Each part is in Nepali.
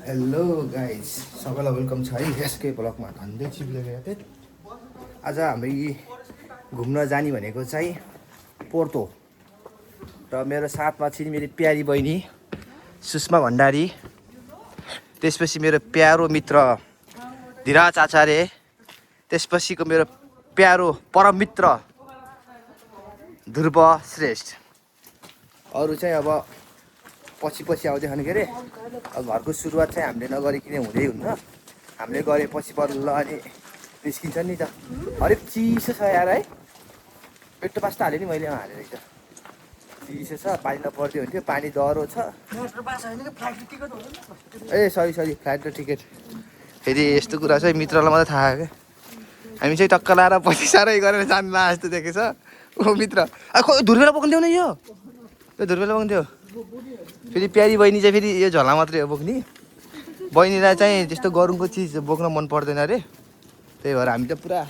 हेलो गाइज, सबैलाई वेलकम छ है एसके ब्लगमा। धन्दै चिप्लेको याद। आज हामी घुम्न जाने भनेको चाहिँ पोर्तो र मेरो साथमा चाहिँ मेरो प्यारी बहिनी सुषमा भण्डारी, त्यसपछि मेरो प्यारो मित्र धीराज आचार्य, त्यसपछिको मेरो प्यारो परम मित्र ध्रुव श्रेष्ठ। अरू चाहिँ अब पछि आउँदैछन् के अरे। घरको सुरुवात चाहिँ हामीले नगरिकन हुँदै हुन्छ, हामीले गरेपछि बल्ल अनि निस्किन्छ नि त। हरेक चिसो छ यार है। पेट्रो पास त हालेँ नि मैले, हालेँ रहेछ। चिसो छ, पानी नपर्दै हुन्थ्यो, पानी डह्रो छ। ए सरी फ्लाइट र टिकट फेरि यस्तो कुरा चाहिँ मित्रलाई मात्रै थाहा क्या। हामी चाहिँ टक्क लाएर पछि साह्रै गरेर जानु ला जस्तो देखेछ। ओ मित्र धुर्बेला बोक्नु न, यो धुर्बेला बोक्नु। फेरि प्यारी बहिनी चाहिँ फेरि यो झोला मात्रै हो बोक्ने। बहिनीलाई चाहिँ त्यस्तो गरुङको चिज बोक्न मन पर्दैन अरे, त्यही भएर हामी त पुरा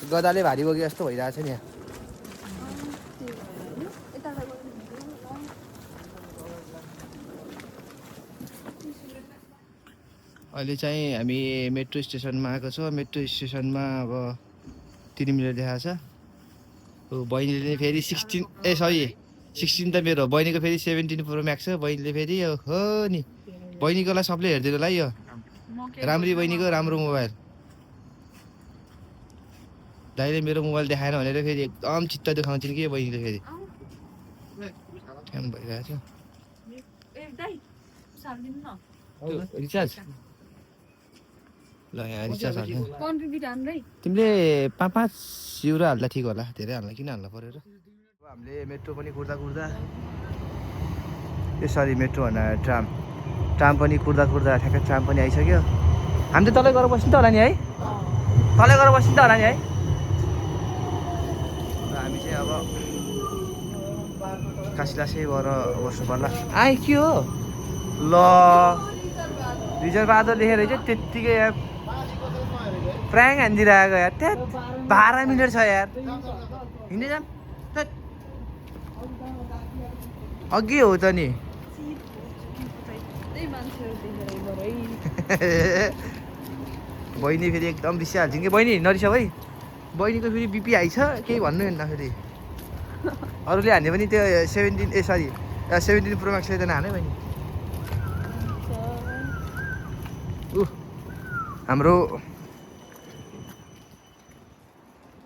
गदाले भारी बोके जस्तो भइरहेछ नि यहाँ। अहिले चाहिँ हामी मेट्रो स्टेसनमा आएको छौँ। मेट्रो स्टेसनमा अब 3 मिनट देखाएको छ। बहिनीले फेरि 16 त मेरो, बहिनीको फेरि 17 प्रो म्याक्स छ। बहिनीले फेरि हो नि, बहिनीकोलाई सबले हेरिदिनु होला यो राम्री बहिनीको राम्रो मोबाइल। दाइले मेरो मोबाइल देखाएन भनेर फेरि एकदम चित्त देखाउँछन् कि बहिनीले। फेरि टाइम भइरहेछ। रिचार्ज ल, यहाँ रिचार्ज हाल्नु। तिमीले 5 युरो हाल्दा ठिक होला, धेरै हाल्न किन हाल्नु पऱ्यो र। हामीले मेट्रो पनि कुर्दा सरी मेट्रो भन्दा ट्राम पनि कुर्दा ठ्याक्कै ट्राम पनि आइसक्यो। हामी त तलै गएर बस्नु त होला नि है, तलै गएर बस्नु त होला नि है। र हामी चाहिँ अब काशीलासै भएर बस्नु पर्ला। आइ के हो ल, रिजर्भ आदर लेखेर चाहिँ त्यत्तिकै यार प्राङ हानिदिरहेको यार। त्यहाँ 12 मिनट छ यार, हिँड्दै जाम। अघि हो त नि। बहिनी फेरि एकदम रिसाइहाल्छन् कि। बहिनी नरिसाउ है, बहिनीको फेरि बिपी हाई छ, केही भन्नु होइन फेरि। अरूले हान्यो भने त्यो 17 प्रो म्याक्स त नहाने बहिनी। हाम्रो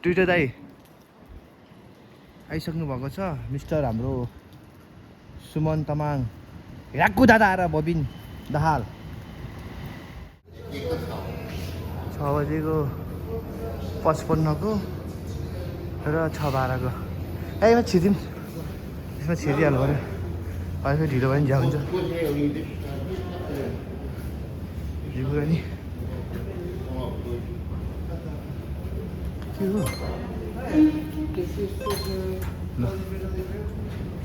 ट्विटर दाइ आइसक्नु भएको छ, मिस्टर हाम्रो सुमन तामाङ, राक्कु दादा र बबिन दाहाल। 6 बजेको 55 को र 6:12 को। यसमा छिरिदिउँ, यसमा छिरिहाल्नु पऱ्यो। अहिले फेरि ढिलो भयो भने झ्या हुन्छ। कुरा नि के हो ल,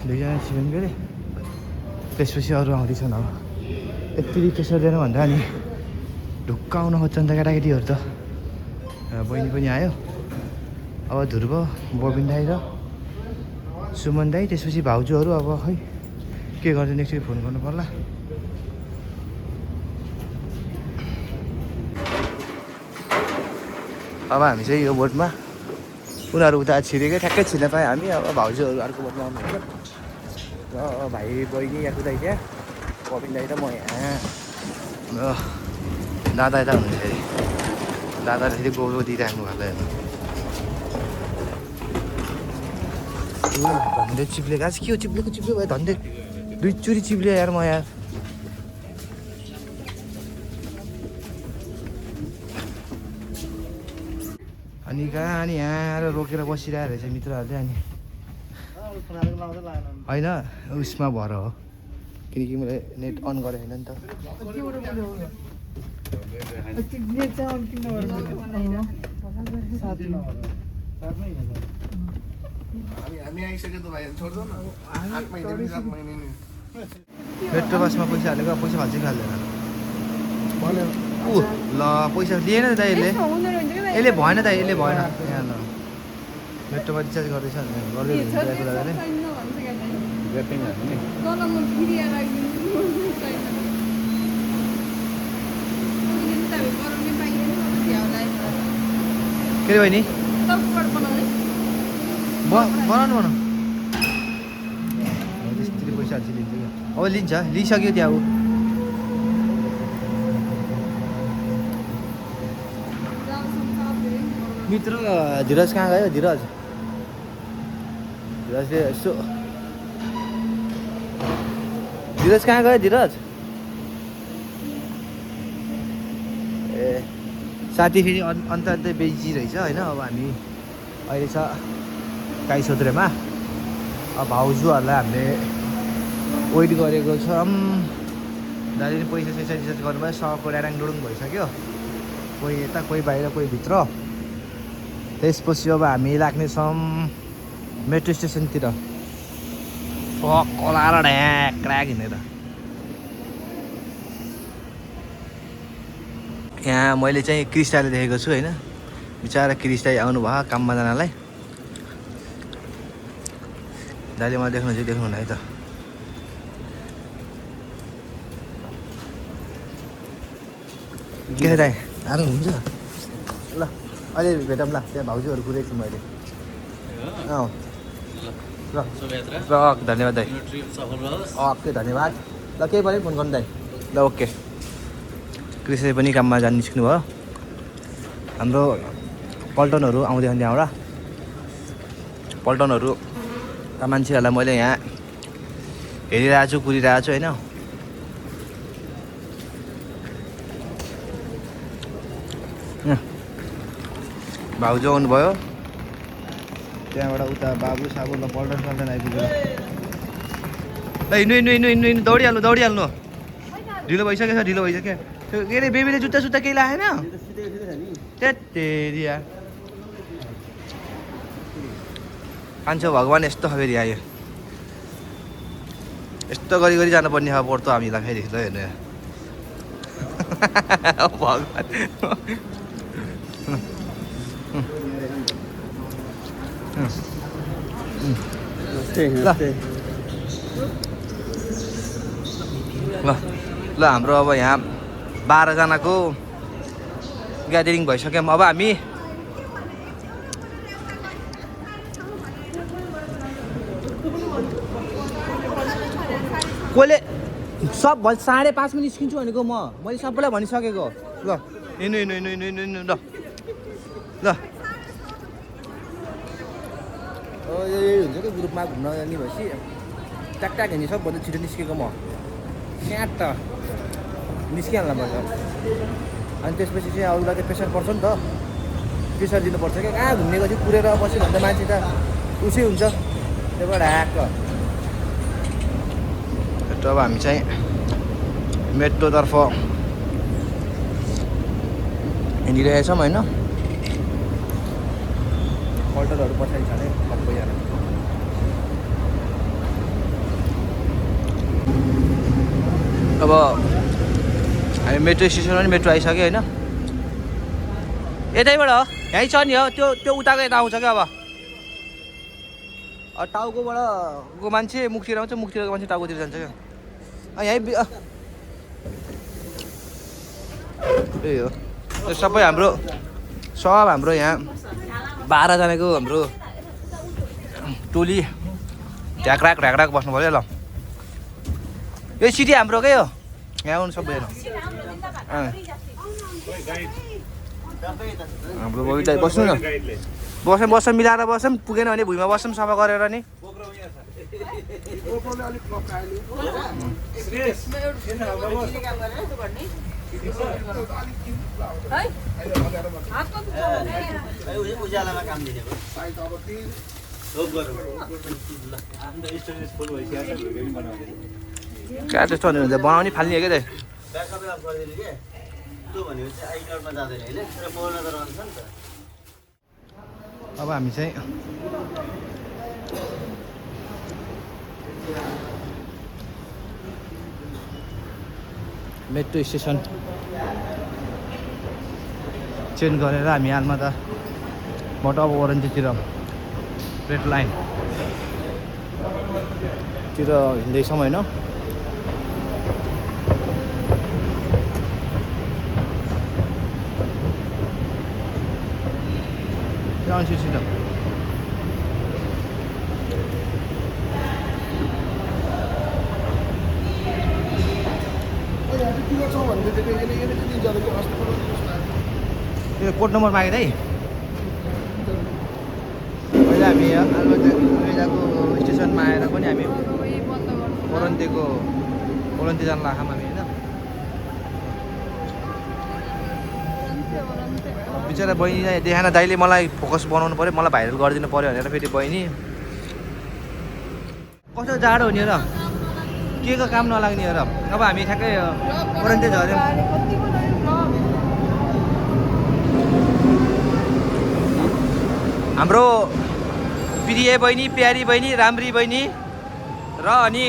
2जना छिर्यौँ के अरे। त्यसपछि अरू आउँदैछन्। अब यति प्रेसर दिएन भन्दा नि ढुक्क आउन खोज्छन् त केटाकेटीहरू त। बहिनी पनि आयो। अब ध्रुव, बबिन दाई र सुमन दाई, त्यसपछि भाउजूहरू। अब खै के गर्छ, नेक्स्ट फोन गर्नु पर्ला। अब हामी चाहिँ यो बोटमा, उनीहरू उता छिरेकै ठ्याक्कै छिर्न पाएँ हामी। अब भाउजूहरू अर्को बोटमा आउनुहुन्छ र भाइ बहिनी यहाँ कुदाइ त्यहाँ, बबिन दाई र म यहाँ। दादा यता हुनुहुन्छ फेरि, दादाले फेरि गोरो दिइराख्नु भएको हेर्नु। धन्दै चिप्लेको। आज के हो चिप्लेको भयो धन्दै, 2 चोरी चिप्ल्यो यार म यार। अनि कहाँ अनि यहाँ रोकेर बसिरहेको रहेछ मित्रहरूले। अनि होइन उसमा भएर हो, किनकि मैले नेट अन गरेको छैन नि त। मेट्रो बसमा पैसा हालेको, पैसा हाल्छ कि हाल्दैन ल। पैसा लिएन त यसले भएन त, यसले भएन। यहाँ ल मेट्रोमा रिचार्ज गर्दैछ गर्दै के रे बहिनी बनाउनु भनौँ त्यसरी पैसा हाल्छ लिन्छ क्या अब लिन्छ लिइसक्यो त्यहाँ ऊ मित्र धीरज कहाँ गयो धीरजले यसो धीरज कहाँ गयो धीरज ए साथी फेरि अन्त बेची रहेछ होइन अब हामी अहिले छ काई सोत्रेमा अब भाउजूहरूलाई हामीले वेट गरेको छौँ दाजुले पैसा सैसा रिचार्ज गर्नुभयो सबको ड्याडाङ डुडुङ भइसक्यो कोही यता कोही बाहिर कोही भित्र त्यसपछि अब हामी लाग्नेछौँ मेट्रो स्टेसनतिर कलाएर ढ्याक क्र्याक हिँडेर यहाँ मैले चाहिँ क्रिस्टाले देखेको छु होइन बिचरा क्रिस्टा आउनुभयो काममा जानलाई दाइले मलाई देख्नु चाहिँ देख्नुहुन्न है त के दाइ आउनु हुन्छ ल अहिले भेटौँ ल त्यहाँ भाउजूहरू कुरेको छु मैले अँ ल धन्यवाद दाइ ओके धन्यवाद ल केही पनि फोन गर्नु दाइ ल ओके कृष्ण पनि काममा जान निस्किनु भयो हाम्रो पल्टनहरू आउँदै अनि त्यहाँबाट पल्टनहरू त मान्छेहरूलाई मैले यहाँ हेरिरहेको छु कुरिरहेको छु होइन भाउजू आउनुभयो त्यहाँबाट उता बाबु साबु ल पल्टन सल्टन आइपुग्यो ल हिँड्नु दौडिहाल्नु ढिलो भइसकेछ ढिलो भइसक्यो त्यो के अरे बेबीले जुत्ता सुत्ता केही लागेन त्यही यार कान्छो भगवान् यस्तो फेरि आयो यस्तो गरी गरी जानुपर्ने अब पर्छ हामीलाई फेरि ल हेर्नु भगवान् ल हाम्रो अब यहाँ 12 जनाको ग्यादरिङ भइसक्यौँ अब हामी कसले सब 5:30 मा निस्किन्छु भनेको मैले सबैलाई भनिसकेको ल हिँड्नु ल ल यही हुन्छ कि ग्रुपमा घुम्न जाने भएपछि टाकटाक हिँड्ने सबभन्दा छिटो निस्केको म स्याट त निस्किहाल्न पर्छ अनि त्यसपछि चाहिँ अरूलाई चाहिँ प्रेसर पर्छ नि त प्रेसर दिनुपर्छ क्या कहाँ घुम्नेको चाहिँ पुरेर बस्यो भने त मान्छे त उसै हुन्छ त्यही भएर ह्याक अब हामी चाहिँ मेट्रोतर्फ हिँडिरहेछौँ होइन पल्टरहरू पछाडि छ अरे सबैजना अब हामी मेट्रो स्टेसनमा नि मेट्रो आइसक्यो होइन यतैबाट हो यहीँ छ नि हो त्यो उताको यता आउँछ क्या अब टाउकोबाट को मान्छे मुखतिर आउँछ मुखतिरको मान्छे टाउकोतिर जान्छ क्या यहीँ त्यही हो त्यो सबै हाम्रो यहाँ 12 जनाको हाम्रो टोली ढ्याक्राक बस्नु पऱ्यो ल यो सिटी हाम्रोकै हो यहाँ आउनु सबैजना हाम्रो बबिता बस्नु न बस्छौँ मिलाएर बस्छौँ पुगेन भने भुइँमा बस्छौँ सफा गरेर नि क्या त्यस्तो हुन्छ बनाउने फाल्ने क्या त्यही अब हामी चाहिँ मेट्रो स्टेसन चेन्ज गरेर हामी हालमा त मोटो अब ओरेन्जतिर रेड लाइनतिर हिँड्दैछौँ होइन छिटो यो कोड नम्बर मागेँ है पहिला हामी आलुवाको स्टेसनमा आएर पनि हामी ओरन्ते जान लाग्छौँ हामी होइन बिचरा बहिनीलाई देखाएन दाइले मलाई फोकस बनाउनु पऱ्यो मलाई भाइरल गरिदिनु पऱ्यो भनेर फेरि बहिनी कस्तो जाडो हुने र के को काम नलाग्ने र अब हामी ठ्याक्कै ओरन्ते झऱ्यौँ हाम्रो प्रिय बहिनी प्यारी बहिनी राम्री बहिनी र अनि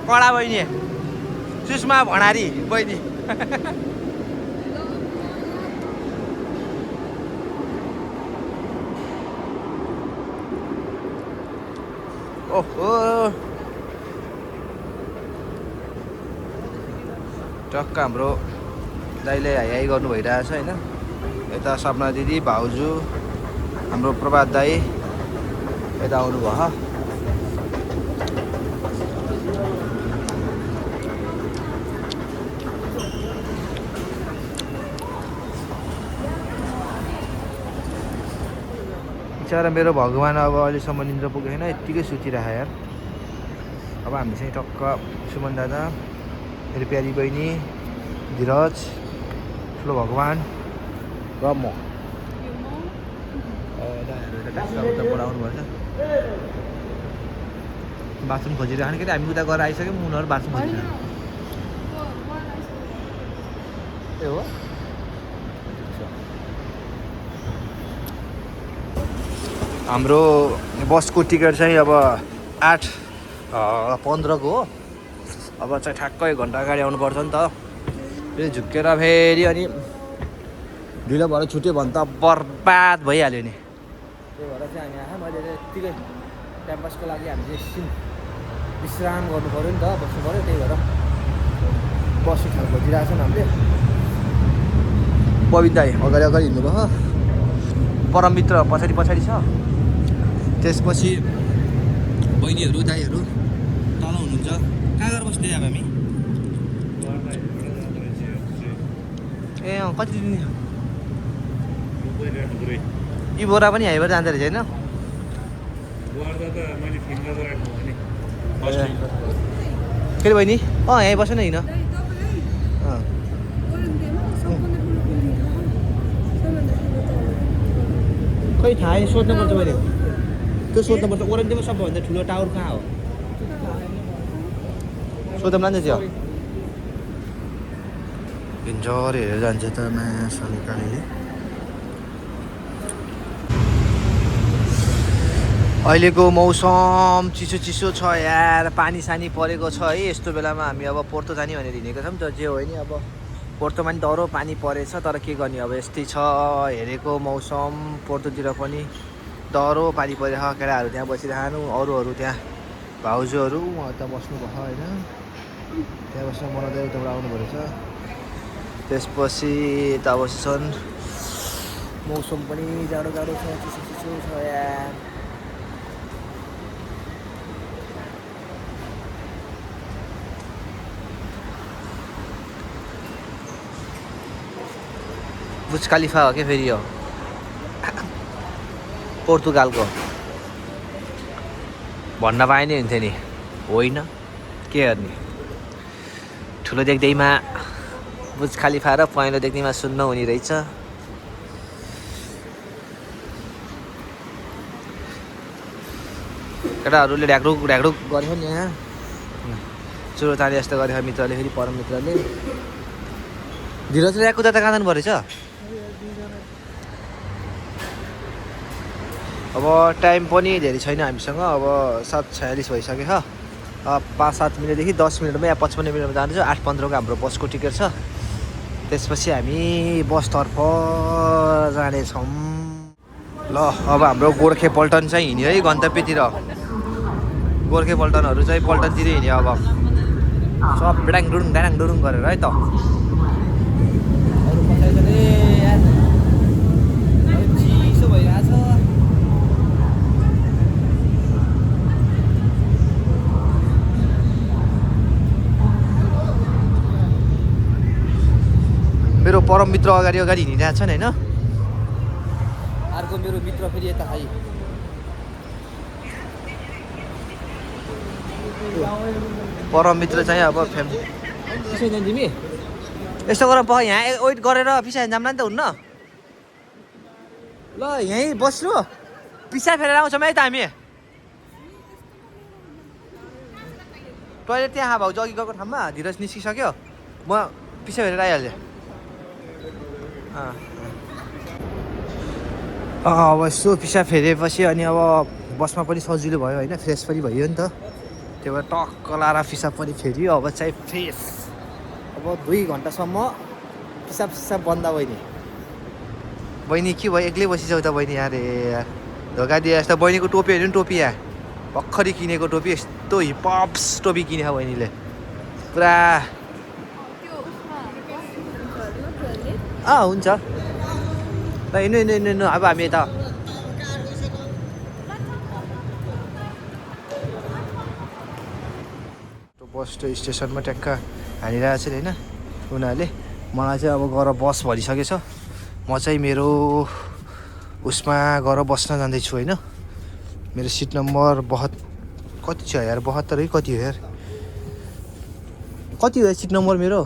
कडा बहिनी सुषमा भण्डारी बहिनी ओहो टक्क हाम्रो दाइले हाई गर्नु भइरहेछ होइन यता सपना दिदी भाउजू हाम्रो प्रभात दाई यता आउनुभयो बिचरा मेरो भगवान् अब अहिलेसम्म निन्द्रा पुगेको छैन यत्तिकै सुतिरहेको यार अब हामी चाहिँ टक्क सुमन दादा मेरो प्यारी बहिनी धीरज ठुलो भगवान् र म आउनुपर्छ बाथरुम खोजिरहेको के हामी उता गएर आइसक्यौँ उनीहरू बाथरुम खोजिरहेको ए हो हाम्रो बसको टिकट चाहिँ अब 8:15 को हो अब चाहिँ ठ्याक्कै 1 घन्टा अगाडि आउनुपर्छ नि त फेरि झुक्केर फेरि अनि ढिलो भएर छुट्यो भने त बर्बाद भइहाल्यो नि त्यही भएर चाहिँ हामी आएँ मैले यत्तिकै टाइम पासको लागि हामीले एकछिन विश्राम गर्नु पऱ्यो नि त बस्नु पऱ्यो त्यही भएर बस्ने ठाउँ खोजिरहेको छौँ हामीले पवित दाई अगाडि हिँड्नुभयो परम मित्र पछाडि छ त्यसपछि बहिनीहरू दाईहरू तल हुनुहुन्छ कहाँ गएर बस्दै अब हामी ए कति दिन यी बोरा पनि यहीँबाट जाँदो रहेछ होइन फेरि बहिनी यहीँ बस्नु न होइन खै थाहा सोध्नुपर्छ मैले त्यो सोध्नुपर्छ ओरेन्टीमा सबैभन्दा ठुलो टावर कहाँ हो सोधौँ लान्छ त्यो इन्जर हेरेर जान्छ त मासु निकालेले अहिलेको मौसम चिसो छ यार पानी सानी परेको छ है यस्तो बेलामा हामी अब पोर्तो जाने भनेर हिँडेको छौँ त जे हो नि अब पोर्तोमा नि डह्रो पानी परेछ तर के गर्ने अब यस्तै छ हेरेको मौसम पोर्तोतिर पनि डह्रो पानी परेछ केटाहरू त्यहाँ बसिरहनु अरूहरू त्यहाँ भाउजूहरू उहाँ त बस्नुभयो होइन त्यहाँ बस्नु मलाई उताबाट आउनुभएको रहेछ त्यसपछि यता बस्छन् मौसम पनि जाडो छ चिसो छ यार बुर्ज खलिफा हो क्या फेरि यो पोर्तुगालको भन्न पाए नि हुन्थ्यो नि होइन के गर्ने ठुलो देख्दैमा बुर्ज खलिफा र पहेँलो देख्दैमा सुन्न हुने रहेछ केटाहरूले ढ्याक्रुक गर्यो नि यहाँ चुरो ताली जस्तो गरेको मित्रले फेरि परम मित्रले धीरजले याकुजा त कहाँ जानु परेछ अब टाइम पनि धेरै छैन हामीसँग अब 7:46 भइसक्यो छ 5-7 मिनटदेखि 10 मिनटमा या 55 मिनटमा जाँदैछ 8:15 को हाम्रो बसको टिकट छ त्यसपछि हामी बसतर्फ जानेछौँ ल अब हाम्रो गोर्खे पल्टन चाहिँ हिँड्यो है गन्तव्यतिर गोर्खे पल्टनहरू चाहिँ पल्टनतिर हिँड्यो अब सब डाङ डुडुङ गरेर है त अरू कसैले चिसो भइरहेछ परम मित्र अगाडि अगाडि हिँडिरहेको छन् होइन। अर्को मेरो मित्र फेरि यता खाइ परम मित्र चाहिँ अब फ्यामिली तिमी यस्तो गर प यहाँ वेट गरेर पिसा जाम्ला नि त हुन्न ल यहीँ बस्नु पिसा फेरेर आउँछौँ है त हामी टोइलेट त्यहाँ भाउजू अघि गएको ठाउँमा धीरज निस्किसक्यो म पिसा फेरेर आइहालेँ अब यसो पिसा फेरेपछि अनि अब बसमा पनि सजिलो भयो होइन फ्रेस पनि भयो नि त त्यो भएर टक्क लाएर पिसाब पनि फेरियो अब चाहिँ फ्रेस अब 2 घन्टासम्म पिसाब बन्द बहिनी के भयो एक्लै बसिसक्यो त बहिनी यहाँ रे धोका दिए यस्तो बहिनीको टोपी हेर्नु नि टोपी यहाँ भर्खरै किनेको टोपी यस्तो हिपअप्स टोपी किने बहिनीले पुरा हुन्छ ल हिँड्नु अब हामी यता बस स्टेसनमा ट्याक्क हानिरहेको छ होइन उनीहरूले मलाई चाहिँ अब गएर बस भरिसकेछ म चाहिँ मेरो उसमा गएर बस्न जाँदैछु होइन मेरो सिट नम्बर कति छ यार 72 कति हो यार कति हो सिट नम्बर मेरो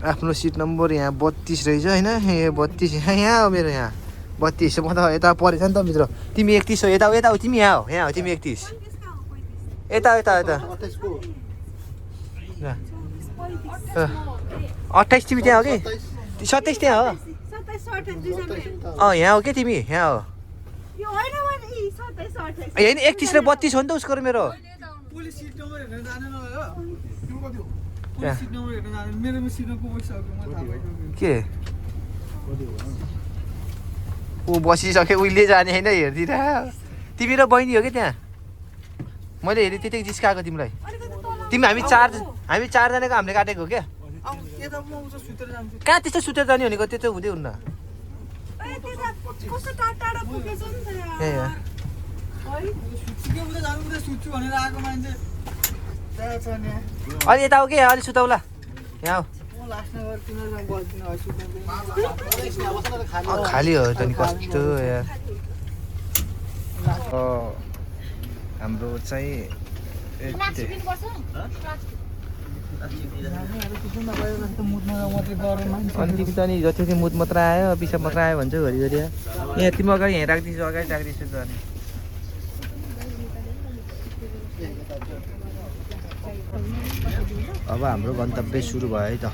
आफ्नो सिट नम्बर यहाँ 32 रहेछ होइन ए 32 यहाँ हो मेरो यहाँ 32 म त यता परेछ नि त मित्र तिमी 31 हो यता हो तिमी यहाँ हो तिमी 31 यता 28 तिमी त्यहाँ हो कि 27 त्यहाँ हो यहाँ हो कि तिमी यहाँ हो होइन 31 र 32 हो नि त उसको र मेरो के ऊ बसिसक्यो उहिले जाने होइन हेरिदिएर तिमी र बहिनी हो कि त्यहाँ मैले हेरेँ त्यति जिस्काएको तिमीलाई हामी चारजनाको हामीले काटेको हो क्या कहाँ त्यस्तो सुतेर जाने भनेको त्यस्तो हुँदै हुन्न अलि यता हो कि अलि सुताउला यहाँ खाली हो त नि कस्तो यार हाम्रो चाहिँ अनि त नि जति मुद मात्र आयो पिसाब मात्र आयो भन्छ घरिघरि यहाँ तिमी अगाडि यहाँ राख्दिन्छु अगाडि राख्दिन्छु त अनि अब हाम्रो गन्तव्य सुरु भयो है त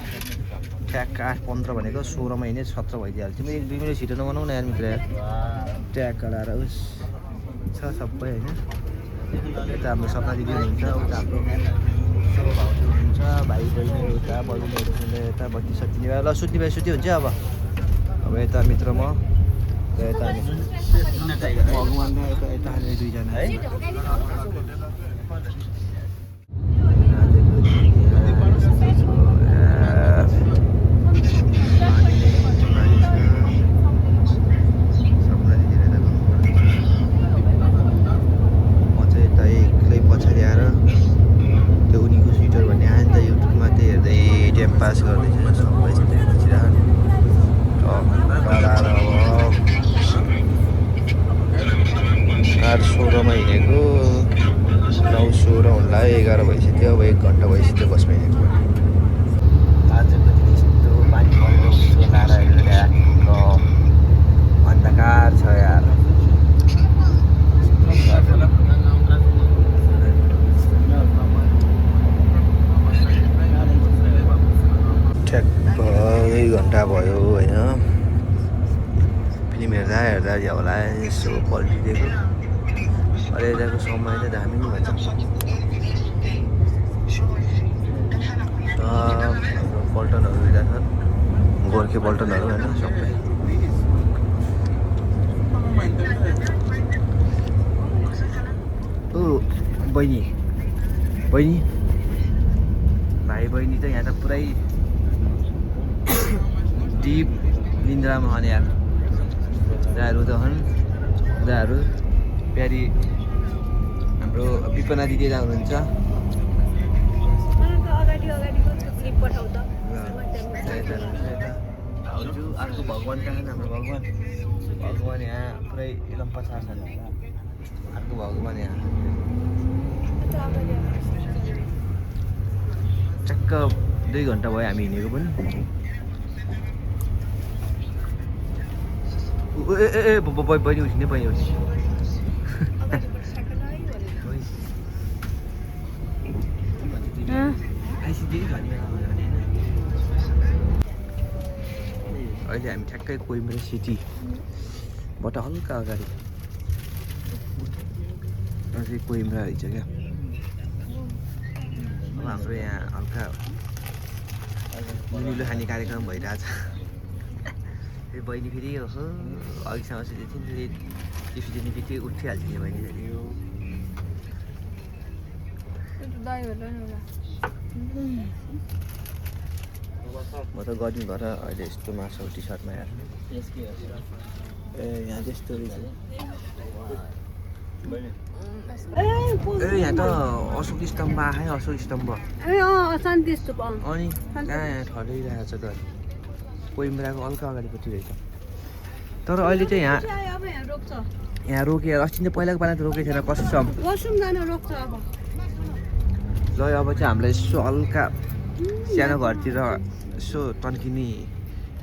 ट्याक्क 8:15 भनेको 16 महिने 17 भइदिइहाल्छ तिमी 1-2 मिनट छिटो नबनाऊ न यार मित्र ट्याक्क लाएर उस छ सबै होइन यता हाम्रो सपना दिदी हुनुहुन्छ उता हाम्रो हुनुहुन्छ भाइ बहिनी उता बहिनीहरू यता बत्ती सत्ती ल सुत्ने भाइ सुत्ती हुन्छ अब यता मित्र म यता भगवान यता हामी दुईजना है पास गर्दैछ सबैजना खिचिरहनु 8:16 हिँडेको 9:16 होला 11 भइसक्यो अब 1 घन्टा भइसक्यो बसमा हिँडेको आजको दिन यस्तो पानी परेको नारायणको अन्धकार छ यार ठ्याक्क 1 घन्टा भयो होइन फिल्म हेर्दा होला यसो पल्टिदिएको अरे यताको समय चाहिँ दामी नै भन्छ पल्टनहरू यता छन् गोर्खे पल्टनहरू होइन सबै ओ बहिनी भाइ बहिनी त यहाँ त पुरै डिप निन्द्रामा छन् यार उनीहरू त छन् उनीहरू प्यारी हाम्रो विपना दिदी हुनुहुन्छ स्लिप पठाउ त भाउजू अर्को भगवान् कहाँ हाम्रो भगवान् भगवान् यहाँ पुरै एकदम पछाडि छ अर्को भगवान् यहाँ ठ्याक्क 2 घन्टा भयो हामी हिँडेको पनि ए बहिनी उठ्ने बहिनी उठ्ने अहिले हामी ठ्याक्कै कोइम्ब्रा सिटीबाट हल्का अगाडि अझै कोइम्ब्रा रहेछ क्या अब हाम्रो यहाँ हल्का निलो खाने कार्यक्रम भइरहेछ फेरि बहिनी फेरि हो अघिसम्म सुतेको थियो फेरि टिफिन बित्तिकै उठिहाल्छ नि बहिनी फेरि म त गर्मी भएर अहिले यस्तो मासु टी सर्टमा आएर ए यहाँ त्यस्तो रहेछ ए यहाँ त अशोक स्तम्भ आयो अशोक स्तम्भ शान्ति स्तूप अनि कहाँ यहाँ ठडिरहेको छ त कोइम्ब्राको हल्का अगाडिपट्टि रहेछ तर अहिले चाहिँ यहाँ रोकेर अस्ति नै पहिलाको पाला त रोकेको थिएन कसम वासरुम जान रोक्छ अब ल अब चाहिँ हामीलाई यसो हल्का सानो घरतिर यसो तन्किने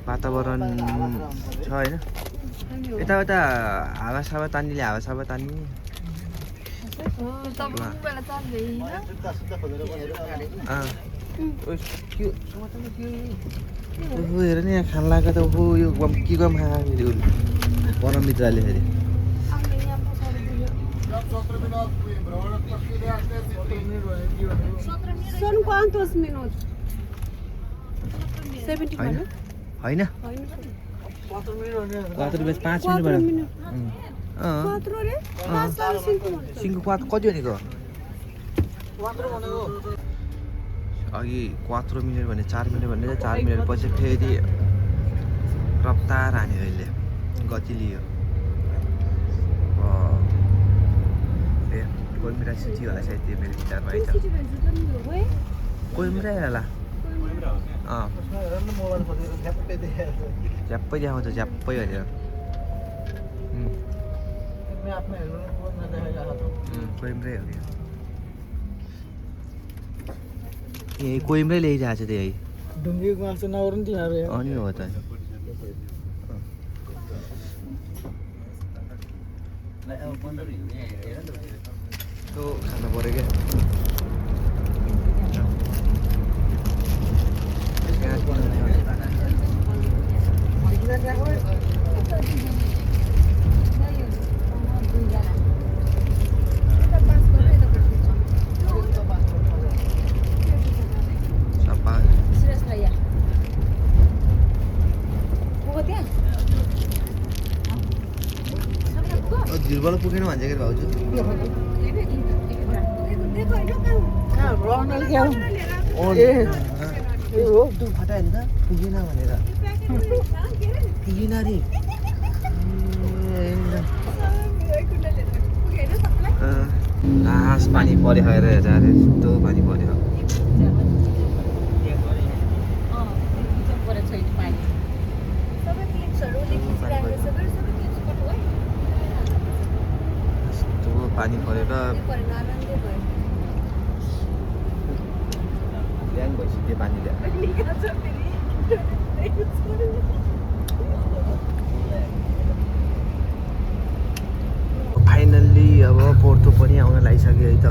वातावरण छ होइन यताउता हावासावा तान्नेले हावासावा तान्ने हेर नि यहाँ खान लाग्यो त यो के गम फेरि परम मित्रले फेरि होइन 5 मिनट सिङ्गो 4 कति भनेको अघि 4 मिनट भने 4 मिनट भन्ने 4 मिनट पछि फेरि रफ्तार हान्यो अहिले गति लियो ए कोइम्ब्रा सिटी होला सायद त्यो मेरो विचारमा है कोइम्ब्रा होला झ्याप्पै देखाउँछ झ्याप्पै भनेर कोइम्ब्रै हो यही कोइम्ब्रै ल्याइरहेको छ त्यही अनि हो त खानु पऱ्यो क्या झिलबाट पुगेन भन्छ कि भाउजू फटायो नि त पुगेन भनेर पुगेन रे लास पानी पऱ्यो खैर यस्तो पानी पऱ्यो पानी परेर ल्याङ भइसक्यो पानीले फाइनल्ली अब पोर्तो पनि आउन लागिसक्यो है त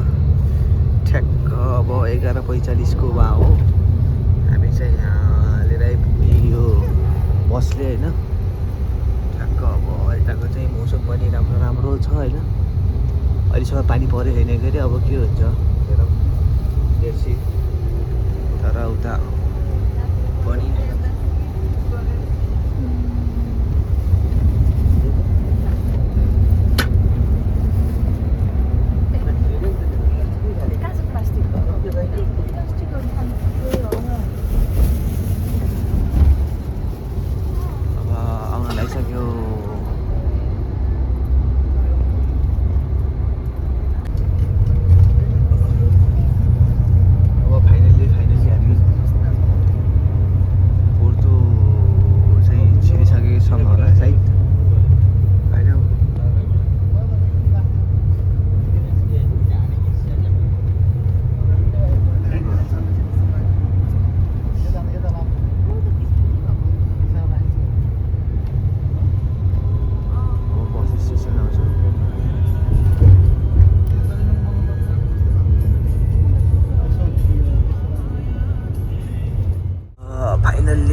ठ्याक्क अब 11:45 को भए हो हामी चाहिँ यहाँ लिएर आइपुग्यो बसले होइन ठ्याक्क अब यताको चाहिँ मौसम पनि राम्रो राम्रो छ होइन अहिलेसम्म पानी पऱ्यो छैन के अरे अब के हुन्छ हेरौँ हेर्छु तर उता पनि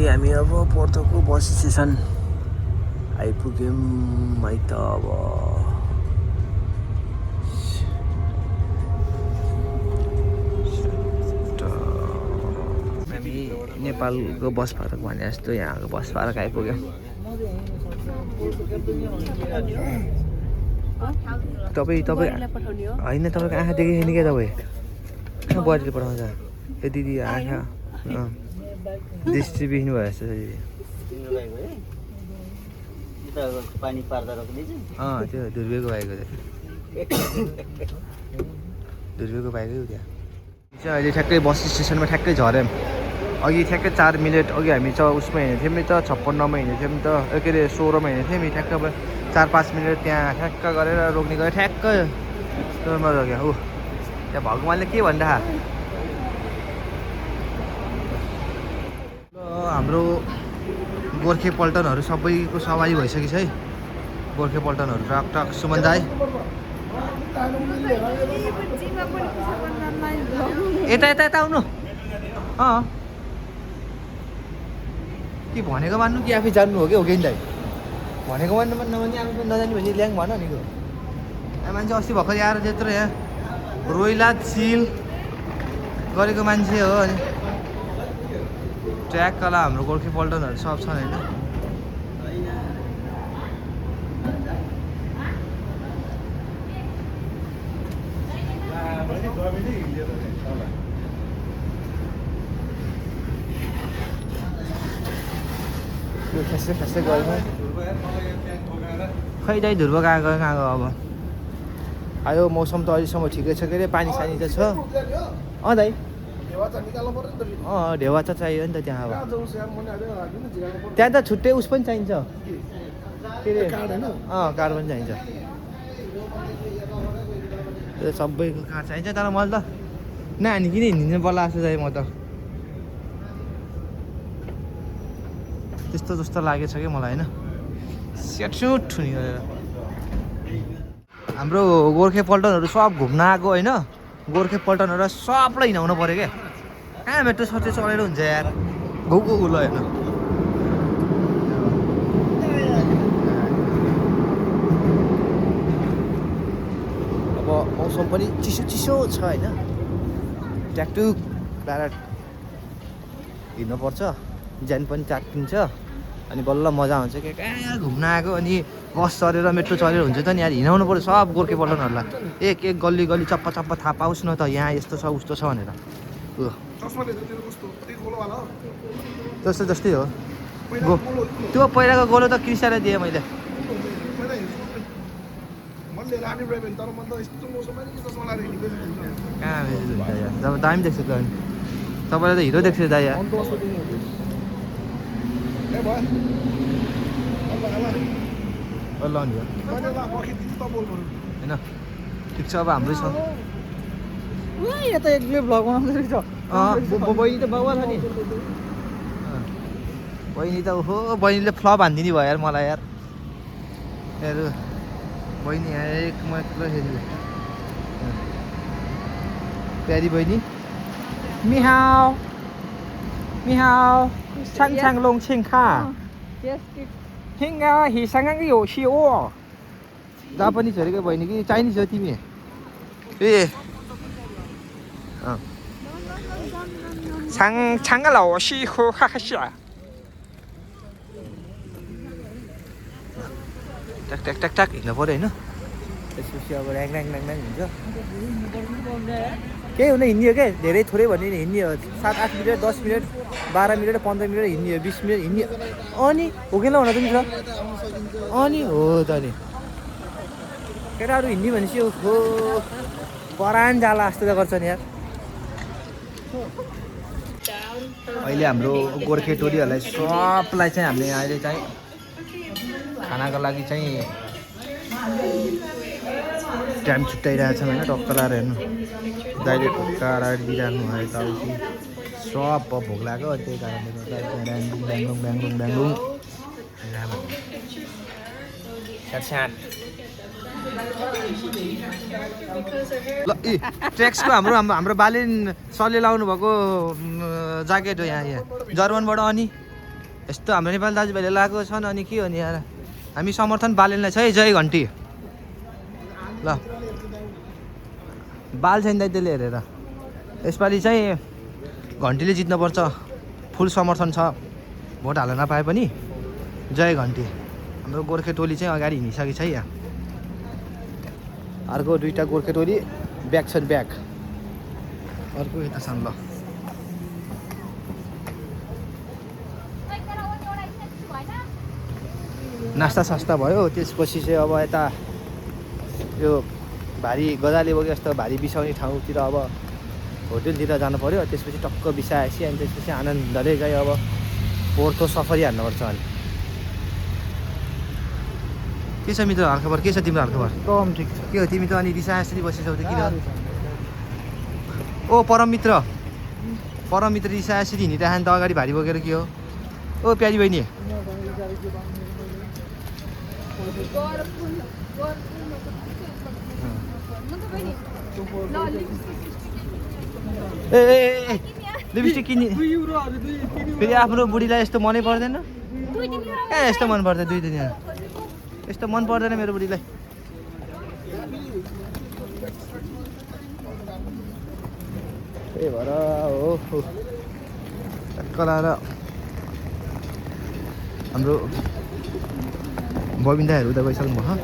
हामी अब पोर्थोको बस स्टेसन आइपुग्यौँ है त अब हामी नेपालको बस फाटक भने जस्तो यहाँको बस फाटक आइपुग्यौँ तपाईँ होइन तपाईँको आँखा देखिने क्या तपाईँ कहाँ बुहारीले पठाउँछ ए दिदी आँखा दृष्टि बिग्नु भयो जस्तो पानी पार्दा रोक्ने त्यो ध्रुवेको भाइको ध्रुवेको भाइकै हो त्यहाँ चाहिँ अहिले ठ्याक्कै बस स्टेसनमा ठ्याक्कै झऱ्यौँ अघि ठ्याक्कै 4 मिनट अघि हामी उसमा हिँडेको थियौँ नि त 56मा हिँडेको थियौँ नि त के अरे 16मा हिँडेको थियौँ नि ठ्याक्क अब 4-5 मिनट त्यहाँ ठ्याक्क गरेर रोक्ने गयो ठ्याक्क मजा क्या ऊ त्यहाँ भगवान्ले के भनिरह हाम्रो गोर्खे पल्टनहरू सबैको सवारी भइसकेछ है गोर्खे पल्टनहरू टक टक सुमन दाई यता यता यता आउनु के भनेको मान्नु कि आफै जान्नु हो कि हो कि दाइ भनेको मान्नु नमान्ने आफै पनि नजाने भने ल्याङ भन नि मान्छे अस्ति भर्खर आएर त्यत्रो यहाँ रोइला चिल गरेको मान्छे हो अनि ट्र्याक कला हाम्रो गोर्खे पल्टनहरू सब छन् होइन खस्दै गयो खै दाइ ध्रुव कहाँ गयो अब आयो मौसम त अहिलेसम्म ठिकै छ के अरे पानी सानी त छ दाइ ढेवा त चाहियो नि त त्यहाँ अब त्यहाँ त छुट्टै उस पनि चाहिन्छ के अरे कार्ड पनि चाहिन्छ त्यो सबैको कार्ड चाहिन्छ तर मैले त नानी किन हिँड्नु पर्ला जस्तो चाहिँ म त त्यस्तो जस्तो लागेछ कि मलाई होइन स्याटसुट ठुनी गरेर हाम्रो गोर्खे पल्टनहरू सब घुम्न आएको होइन गोर्खे पल्टनहरू सबलाई हिँडाउनु पऱ्यो क्या कहाँ मेट्रो सट्टै चलेर हुन्छ यार घुको ल हेर्नु अब मौसम पनि चिसो चिसो छ होइन ट्याकटुक डाँडा हिँड्नुपर्छ ज्यान पनि चाटिन्छ अनि बल्ल मजा हुन्छ क्या कहाँ घुम्न आएको अनि बस चढेर मेट्रो चढेर हुन्छ त नि यार हिँडाउनु पऱ्यो सब गोर्खे पल्टनहरूलाई एक गल्ली गल्ली चप्पा चप्पा थाहा पाओस् न त यहाँ यस्तो छ उस्तो छ भनेर जस्तो जस्तै हो त्यो पहिलाको गोलो त क्रिसाले दिएँ मैले कहाँ जब दामी देख्छ त अनि तपाईँलाई त हिरो देख्छ दाइ यहाँ होइन ठिक छ अब हाम्रै छ बहिनी त बाबा छ नि बहिनी त ओहो बहिनीले फ्लप हानिदिने भयो यार मलाई यार हेर बहिनी यहाँ एक मात्र हेरी प्यारी बहिनी मिहाउ मिहाउ छाङ लोङ छिङखा हिँगा हिसँग यो सिओ जापानिज हरेको बहिनी कि चाइनिज हो तिमी ए छाङलाउ सिखो खाखा ट्याक ट्याक ट्याक ट्याक हिँड्नु पऱ्यो होइन त्यसपछि अब ऱ्याङ ऱ्याङ ऱ्याङ ऱ्याङ हुन्छ केही हुन हिँड्ने हो क्या धेरै थोरै भन्यो नि हिँड्ने हो 7-8 मिनट 10 मिनट 12 मिनट 15 मिनट हिँड्ने हो 20 मिनट हिँड्ने अनि हो कि हुन त मित्र अनि हो त नि केटाहरू हिँड्ने भनेपछि हो परान जाला जस्तो त गर्छ नि यार अहिले हाम्रो गोर्खे टोलीहरूलाई सबलाई चाहिँ हामीले अहिले चाहिँ खानाको लागि चाहिँ टाइम छुट्याइरहेको छौँ होइन टक्क लाएर हेर्नु दाइले टक्का अगाडि दिइराख्नु भयो यताउति सब भोक लाग्यो त्यही कारणले गर्दा ब्याङलुङ ब्याङलुङ ब्याङलुङ ब्याङलुङ ल ए ट्रेक्सको हाम्रो बालिन सरले लाउनु भएको ज्याकेट हो यहाँ जर्मनबाट अनि यस्तो हाम्रो नेपाली दाजुभाइले लगाएको छन् अनि के हो नि यार हामी समर्थन बालेनलाई छ है जय घन्टी ल बाल छैन दाइले हेरेर यसपालि चाहिँ घन्टीले जित्नुपर्छ फुल समर्थन छ भोट हाल्न नपाए पनि जय घन्टी हाम्रो गोर्खे टोली चाहिँ अगाडि हिँडिसकेको छ यहाँ अर्को दुईवटा गोर्खे टोली ब्याक छन् ब्याक अर्को यता छन् ल नास्ता सस्ता भयो त्यसपछि चाहिँ अब यता यो भारी गजाले बोके जस्तो भारी बिसाउने ठाउँतिर अब होटेलतिर जानु पऱ्यो त्यसपछि टक्क बिसाएपछि अनि त्यसपछि आनन्दले चाहिँ अब पोर्तो सफरी हान्नुपर्छ अनि के छ मित्र हालखबर के छ तिम्रो हालखबर कम ठिक छ के हो तिमी त अनि रिसाएसरी बसिसौ त किन ओ परम मित्र रिसाएसरी हिँडिरहन् त अगाडि भारी बोकेर के हो ओ प्यारी बहिनी ए लिपस्टिक किन्ने फेरि आफ्नो बुढीलाई यस्तो मनै पर्दैन ए यस्तो मन पर्दैन 2-3 जना यस्तो मन पर्दैन मेरो बुढीलाई त्यही भएर हो टक्क लाएर हाम्रो बबिन्दाहरू उता गइसक्नु भयो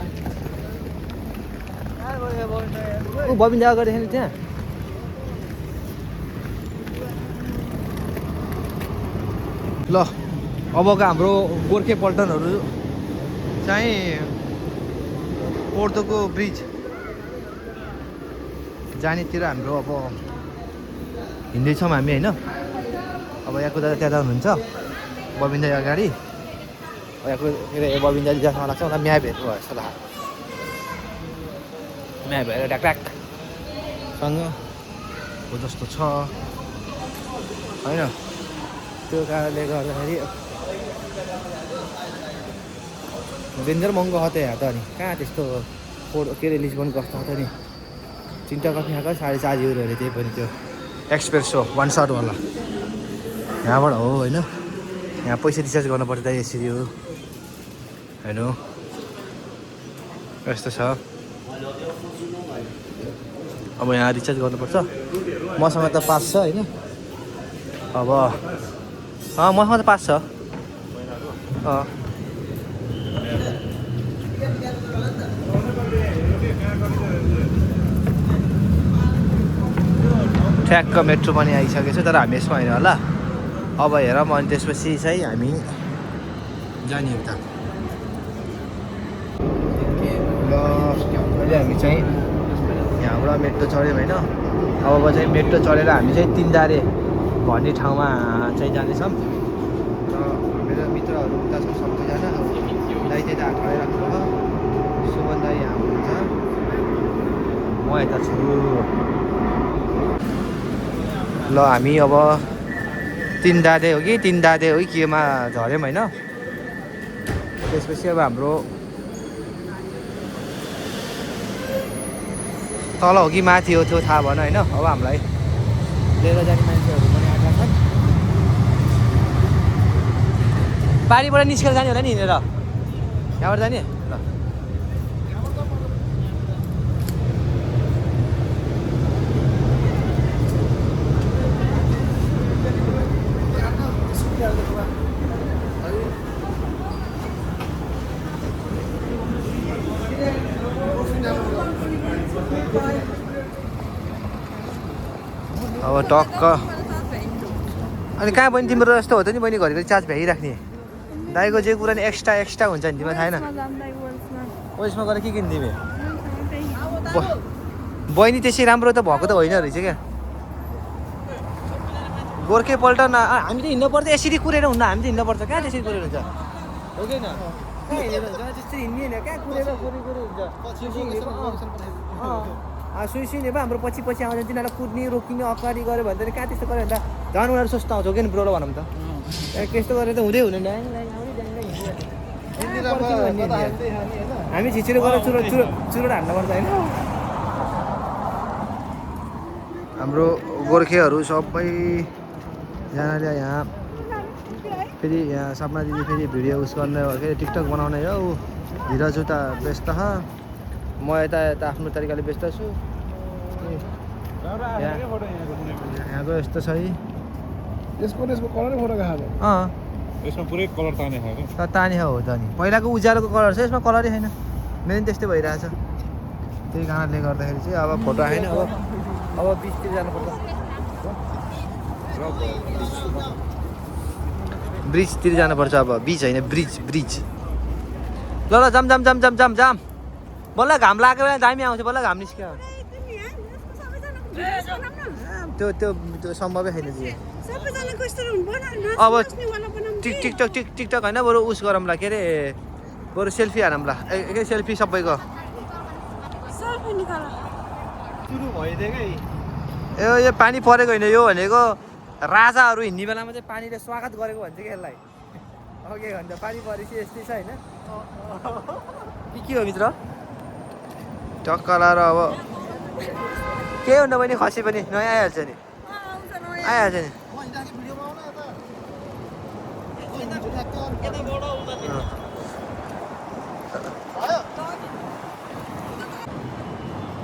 ऊ बबिन्दा अगाडि छैन त्यहाँ ल अबको हाम्रो गोर्खे पल्टनहरू चाहिँ पोर्तोको ब्रिज जानेतिर हाम्रो अब हिँड्दैछौँ हामी होइन अब यहाँको दादा त्यहाँ हुनुहुन्छ बबिन्दा अगाडि यहाँको बबिन्दाले जसमा लाग्छ मलाई म्याप हेर्नु भयो जस्तो लाग्छ म्याप हेरेर ढाकढाकसँग हो जस्तो छ होइन त्यो कारणले गर्दाखेरि डेन्जर महँगो हो त यहाँ त अनि कहाँ त्यस्तो के अरे लिस्बन कस्तो हो त नि 3टा कफी खाएको 4.5 युरो अरे त्यही पनि त्यो एक्सप्रेसो 1 शटवाला यहाँबाट हो होइन यहाँ पैसा रिचार्ज गर्नुपर्छ त यसरी हो होइन यस्तो छ अब यहाँ रिचार्ज गर्नुपर्छ मसँग त पास छ होइन अब मसँग त पास छ ट्र्याकको मेट्रो पनि आइसकेको छ तर हामी यसमा होइन होला अब हेरौँ अनि त्यसपछि चाहिँ हामी जाने उता ल अहिले हामी चाहिँ यहाँबाट मेट्रो चढ्यौँ होइन अब चाहिँ मेट्रो चढेर हामी चाहिँ तिनदारे भन्ने ठाउँमा चाहिँ जाँदैछौँ र मेरो मित्रहरू उता छ सबैजना दाइ चाहिँ त हात राख्नु भयो सुमन दाइ यहाँ हुनुहुन्छ म यता छु ल हामी अब तिनदादे हो कि केमा झऱ्यौँ होइन त्यसपछि अब हाम्रो तल हो कि माथि हो त्यो थाहा भएन होइन अब हामीलाई लिएर जाने मान्छेहरू पनि आएका छन् पारीबाट निस्केर जाने होला नि हिँडेर यहाँबाट जाने ल अब टक्क अनि कहाँ बहिनी तिम्रो जस्तो हो त नि बहिनी घरिघरि चार्ज भ्याइराख्ने दाइको जे कुरा नि एक्स्ट्रा हुन्छ नि तिमीलाई थाहा छैन ओइसमा गएर के किन् तिमी बहिनी त्यसै राम्रो त भएको त होइन रहेछ क्या गोर्खे पल्टन हामी त हिँड्नुपर्छ यसरी कुरेर हुन्न हामी त हिँड्नुपर्छ कहाँ त्यसरी कुरेर हुन्छ हो कि होइन कहाँ हिँडेर हुन्छ त्यसरी हिँड्ने होइन कहाँ कुरेर हुन्छ सुई भए हाम्रो पछि आउँदैन तिनीहरूलाई कुद्ने रोकिने अगाडि गऱ्यो भने त कहाँ त्यस्तो गऱ्यो भने त झन् उनीहरू सुस्त आउँछ कि नि ब्रोलो भनौँ त त्यस्तो गरेर त हुँदै हुँदैन हामी झिचेर गएर चुरोट हान्नुपर्छ होइन हाम्रो गोर्खेहरू सबैजनाले यहाँ फेरि यहाँ सपना दिदी फेरि भिडियो उस गर्ने हो फेरि टिकटक बनाउने हो ऊ धिरज उता व्यस्त छ म यता यता आफ्नो तरिकाले व्यस्त छु यहाँको यस्तो छ है यसको कलरै फरक आएको अँ यसमा पुरै कलर ताने खाएको तानी हो त नि पहिलाको उज्यालोको कलर छ यसमा कलरै छैन मेरो पनि त्यस्तै भइरहेछ त्यही कारणले गर्दाखेरि चाहिँ अब फोटो आएन अब बिचतिर जानुपर्छ ब्रिजतिर जानुपर्छ अब बिच होइन ब्रिज ल जाम जाम जाम जाम जाम जाम बल्ल घाम लागेको बेला दामी आउँछ बल्ल घाम निस्क्यो त्यो सम्भवै छैन जी अब टिकटक होइन बरु उस गरौँला के अरे बरु सेल्फी हारौँला एकै सेल्फी सबैको सुरु भइदिएकै यो पानी परेको होइन यो भनेको राजाहरू हिँड्ने बेलामा चाहिँ पानीले स्वागत गरेको भन्छ कि यसलाई अब के भन्छ पानी परेपछि यस्तै छ होइन के हो मित्र टक्क लाएर अब के हुन्न पनि खसी पनि नयाँ आइहाल्छ नि आइहाल्छ नि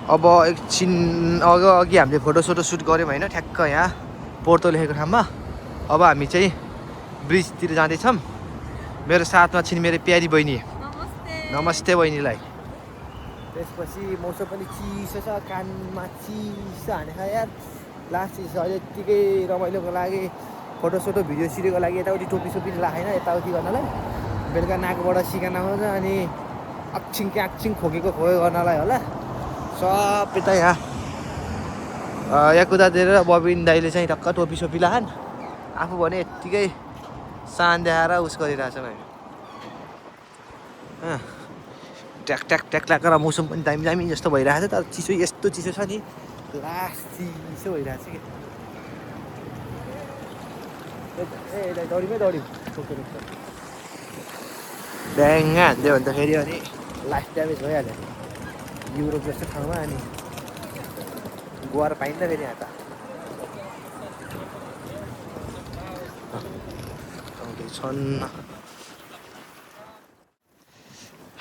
अब एकछिन अघि हामीले फोटोसोटो सुट गऱ्यौँ होइन ठ्याक्क यहाँ पोर्तो लेखेको ठाउँमा अब हामी चाहिँ ब्रिजतिर जाँदैछौँ मेरो साथमा छिन् मेरो प्यारी बहिनी नमस्ते बहिनीलाई त्यसपछि मौसम पनि चिसो छ कानमा चिसो हानेछ यार लास्ट चिसो अहिले यत्तिकै रमाइलोको लागि फोटोसोटो भिडियो सिडियोको लागि यताउति टोपी सोपी लगाएन यताउति गर्नलाई बेलुका नाकबाट सिकाना आउँछ अनि अक्षिङ खोकेको गर्नलाई होला सब यता यहाँ यकुदातिर बबिन दाइले चाहिँ टक्क टोपी सोपी लाहान आफू भने यत्तिकै सान देखाएर उस गरिरहेछ मैले ट्याक ट्याक ट्याक लगाएर मौसम पनि दामी जस्तो भइरहेको छ तर चिसो यस्तो चिसो छ नि लास्ट चिसो भइरहेको छ कि दौड्यौँ ड्याङ्गा हान्थ्यो भने त फेरि अनि लास्ट ड्यामेज भइहाल्यो युरोप जस्तो ठाउँमा अनि गुहार पाइन्छ फेरि यहाँ त आउँदैछन्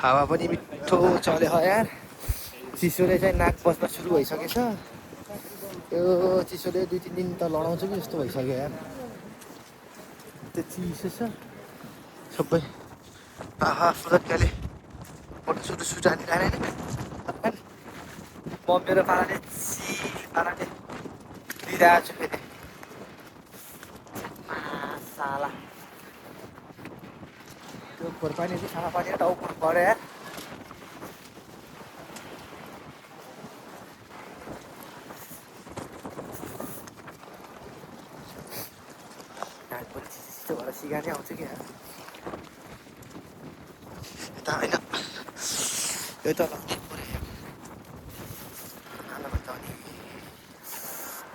हावा पनि मिठो चल्यो यार चिसोले चाहिँ नाक बस्न सुरु भइसकेछ यो चिसोले 2-3 दिन त लडाउँछ कि जस्तो भइसक्यो यार त्यो चिसो छ सबै आहा फुलक्याले फोटो सुटो सुटानी लाने म मेरो पाराले पाराले लिइरहेको छु फेरि मासाला त्यो खोरपानी चाहिँ खाना पानी टाउको पऱ्यो यार चिसो भएर सिगानी आउँछ कि यार यता होइन यो त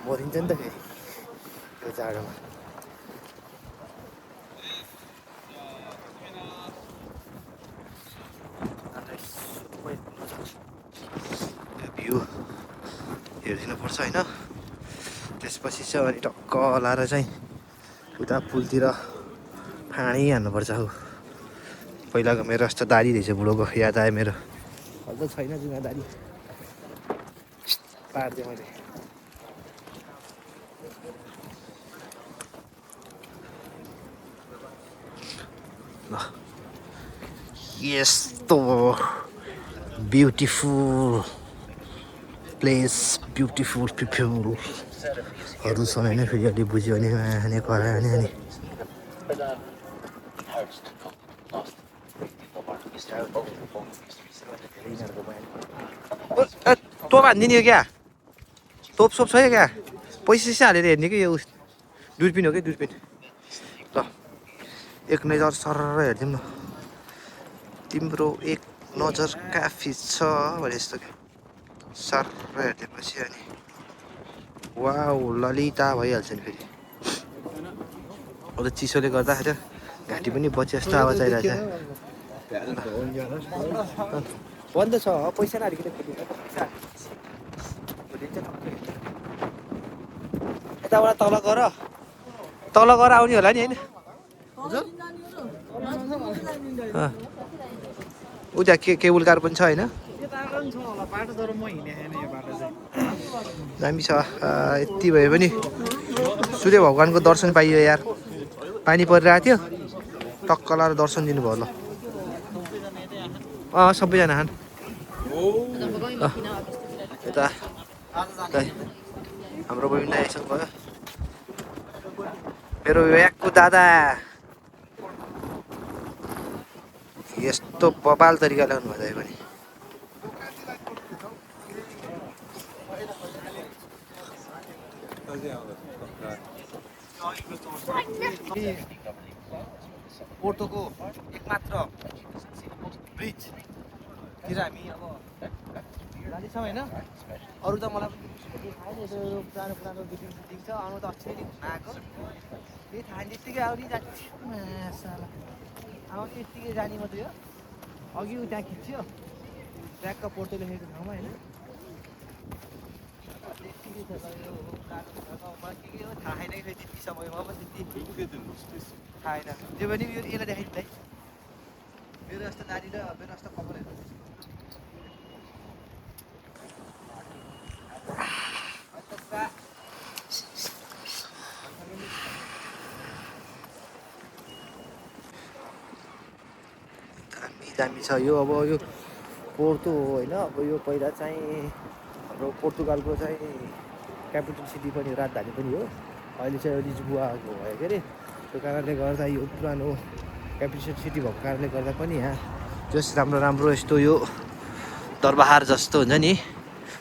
मरिन्छ नि त फेरि यो जाडोमा भ्यू हेरिदिनुपर्छ होइन त्यसपछि चाहिँ अनि टक्क लाएर चाहिँ उता पुलतिर फाँडी हान्नुपर्छ हौ पहिलाको मेरो जस्तो दारी रहेछ बुढोको याद आयो मेरो अझ छैन जिम्मेदारी पारिदिएँ मैले यस्तो ब्युटिफुल प्लेस ब्युटिफुल पिपलहरू छ होइन फेरि अलि बुझ्यो भने खाने करायो भने अनि तोप हानिदिने हो क्या तोप सोप छ क्या पैसा सैसा हालेर हेर्ने कि यो दुर्पिन हो कि दुर्पिन ल एक नजर सर हेरिदिउँ न तिम्रो एक नजर काफी छ भने जस्तो क्या सर हेरिदिएपछि अनि वाउ ललिता भइहाल्छ नि फेरि अब चिसोले गर्दाखेरि घाँटी पनि बचे जस्तो आवाज आइरहेछ बन्द छ पैसा नहालिकन यताबाट तल गर आउने होला नि होइन उता केबुल कार पनि छ होइन दामी छ यति भए पनि सूर्य भगवानको दर्शन पाइयो यार पानी परिरहेको थियो टक्क लाएर दर्शन दिनुभयो ल सबैजना खान यता हाम्रो बहिनी आइसक्नु भयो मेरो विवेकको दादा यस्तो बबाल तरिकाले आउनु भयो पनि पोर्टोको एकमात्र ब्रिजतिर हामी अब जाँदैछौँ होइन अरू त मलाई पुरानो पुरानो बिल्डिङ सिल्डिङ छ आउनु त अस्ति नै घुम्न आएको त्यही थाहा यत्तिकै आउने जाने आउने यत्तिकै जाने मात्रै हो अघि त्यहाँ खिच्यो ट्र्याकको पोर्टो लेखेको ठाउँमा होइन यत्तिकै छ मलाई के हो थाहा छैन कि त्यति समयमा पनि त्यति थाहा छैन त्यो पनि यो यसलाई देखाइदिँदै मेरो जस्तो नानी र मेरो जस्तो कपलहरू दामी छ यो अब यो पोर्टो हो होइन अब यो पहिला चाहिँ हाम्रो पोर्तुगालको चाहिँ क्यापिटल सिटी पनि हो राजधानी पनि हो अहिले चाहिँ लिजबुवाको भयो के अरे त्यो कारणले गर्दा यो पुरानो क्यापिटल सिटी भएको कारणले गर्दा पनि यहाँ जस राम्रो राम्रो यस्तो यो दरबार जस्तो हुन्छ नि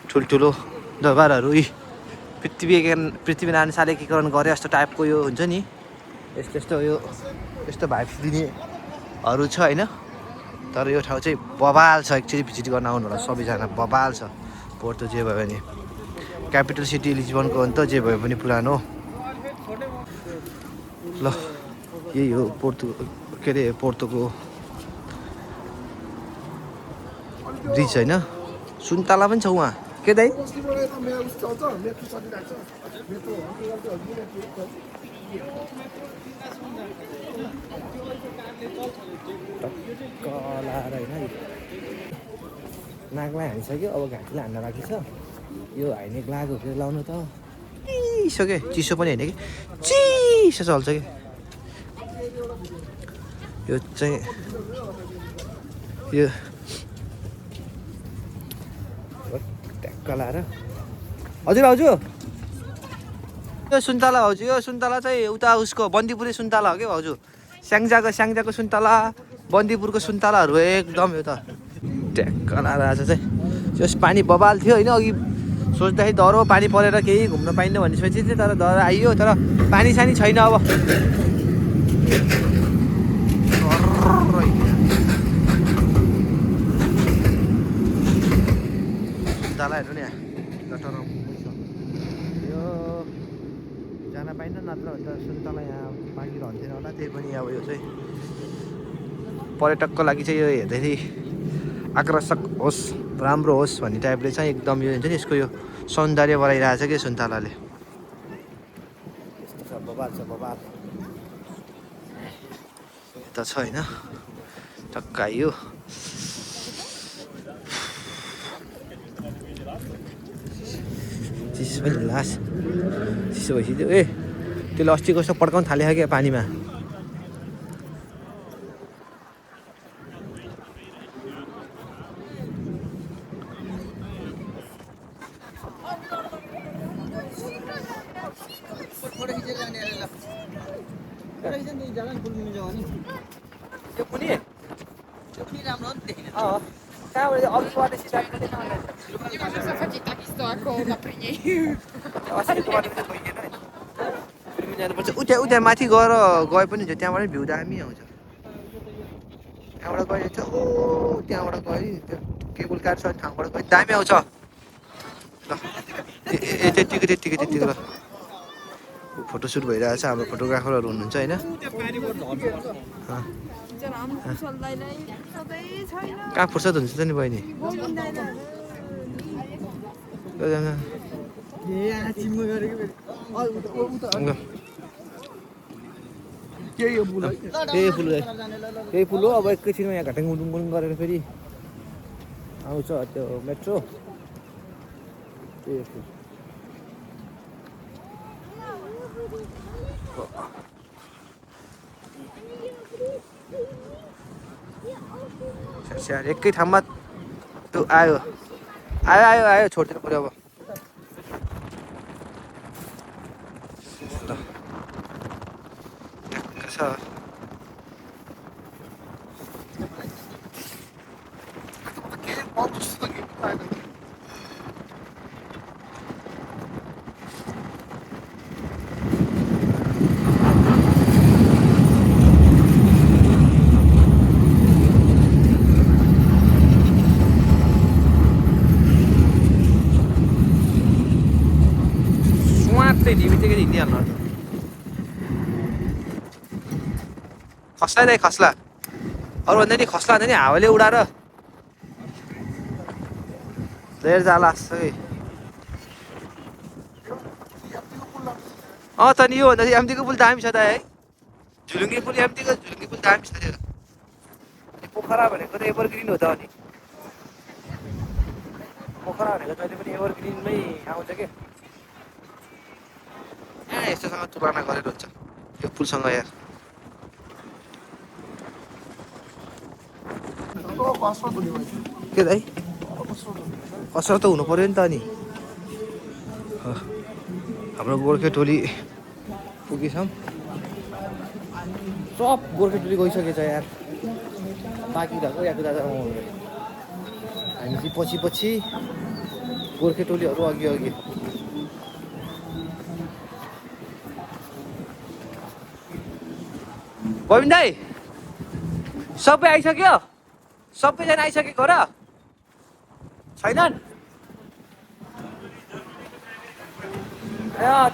ठुल्ठुलो दरबारहरू पृथ्वीनारायण शाहले एकीकरण गरे जस्तो टाइपको यो हुन्छ नि यस्तो यस्तो यो यस्तो भाइब्स दिनेहरू छ होइन तर यो ठाउँ चाहिँ बबाल छ एक्चुअली भिजिट गर्न आउनु होला सबैजना बबाल छ पोर्टो जे भयो भने क्यापिटल सिटी लिजबनको अन्त जे भयो पनि पुरानो ल यही हो के अरे पोर्टोको ब्रिज होइन सुन्तला पनि छ उहाँ के दाइ लाएर होइन नाकलाई हानिसक्यो अब घाँटीलाई हान्न बाँकी छ यो हाइने ग्लागो फेरि लाउनु त चिसो के चिसो पनि होइन कि चिसो चल्छ कि यो चाहिँ यो ट्याक्क लाएर हजुर भाउजू यो सुन्तला भाउजू यो सुन्तला चाहिँ उता उसको बन्दीपुरे सुन्तला हो क्या भाउजू स्याङ्जाको सुन्तला बन्दीपुरको सुन्तलाहरू एकदम यो त ट्याक्क लाएर आज चाहिँ जस पानी बबाल थियो होइन अघि सोच्दाखेरि डह्रो पानी परेर केही घुम्न पाइन्न भन्ने सोचेको थिएँ तर डह्रो आइयो तर पानी सानी छैन अब सुन्तला हेर्नु नि यो जान पाइन्न नत्र भने त सुन्तला यहाँ बाँकी रहन्थेन होला त्यही पनि अब यो चाहिँ पर्यटकको लागि चाहिँ यो हेर्दाखेरि आकर्षक होस् राम्रो होस् भन्ने टाइपले चाहिँ एकदम यो हुन्छ नि यसको यो सौन्दर्य बढाइरहेछ कि सुन्तलाले यस्तो छ बबाल यता छ होइन टक्क आइयो चिसो पनि लास चिसो भइसक्यो ए त्यसले अस्ति कस्तो पड्काउनु थालेको क्या पानीमा उता माथि गए पनि हुन्छ त्यहाँबाट भ्यू दामी आउँछ त्यहाँबाट गए ओ त्यहाँबाट गयो त्यो केबुल कार छ ठाउँबाट गए दामी आउँछ ल त्यतिको ल फोटोसुट भइरहेछ हाम्रो फोटोग्राफरहरू हुनुहुन्छ होइन कहाँ फुर्सद हुन्छ नि बहिनी यही हो पुल है त्यही पुल त्यही पुल हो अब एकैछिनमा यहाँ घटाङ गुडुङ गुडुङ गरेर फेरि आउँछ त्यो मेट्रो त्यही हो पुल एकै ठाउँमा त्यो आयो आयो आयो आयो छोडिदिनु पऱ्यो अब छ स्वाटले ढिमितेकै हिँडिहाल्नु खस्ला खस्ला अरू भन्दा नि खस्ला भन्दा नि हावाले उडाएर लिएर जाला जस्तो कि त नि यो भन्दा एमटीको पुल दामी छ त है झुलुङ्गे पुल एमटीको झुलुङ्गे पुल दामी छ त्यो पोखरा भनेको त एभरग्रिन हो त अनि पोखरा भनेको जहिले पनि एभरग्रिनमै आउँछ के यस्तोसँग तुलना गरेर हुन्छ यो पुलसँग यार के दाइ कसरत त हुनु पर्यो नि त अनि हाम्रो गोर्खे टोली पुगेछौँ सब गोर्खे टोली गइसकेछ यार बाँकी भएको याकुदा हामी चाहिँ पछि पछि गोर्खे टोलीहरू अघि अघि गोविन्द दाइ सबै आइसक्यो सबैजना आइसकेको र छैनन्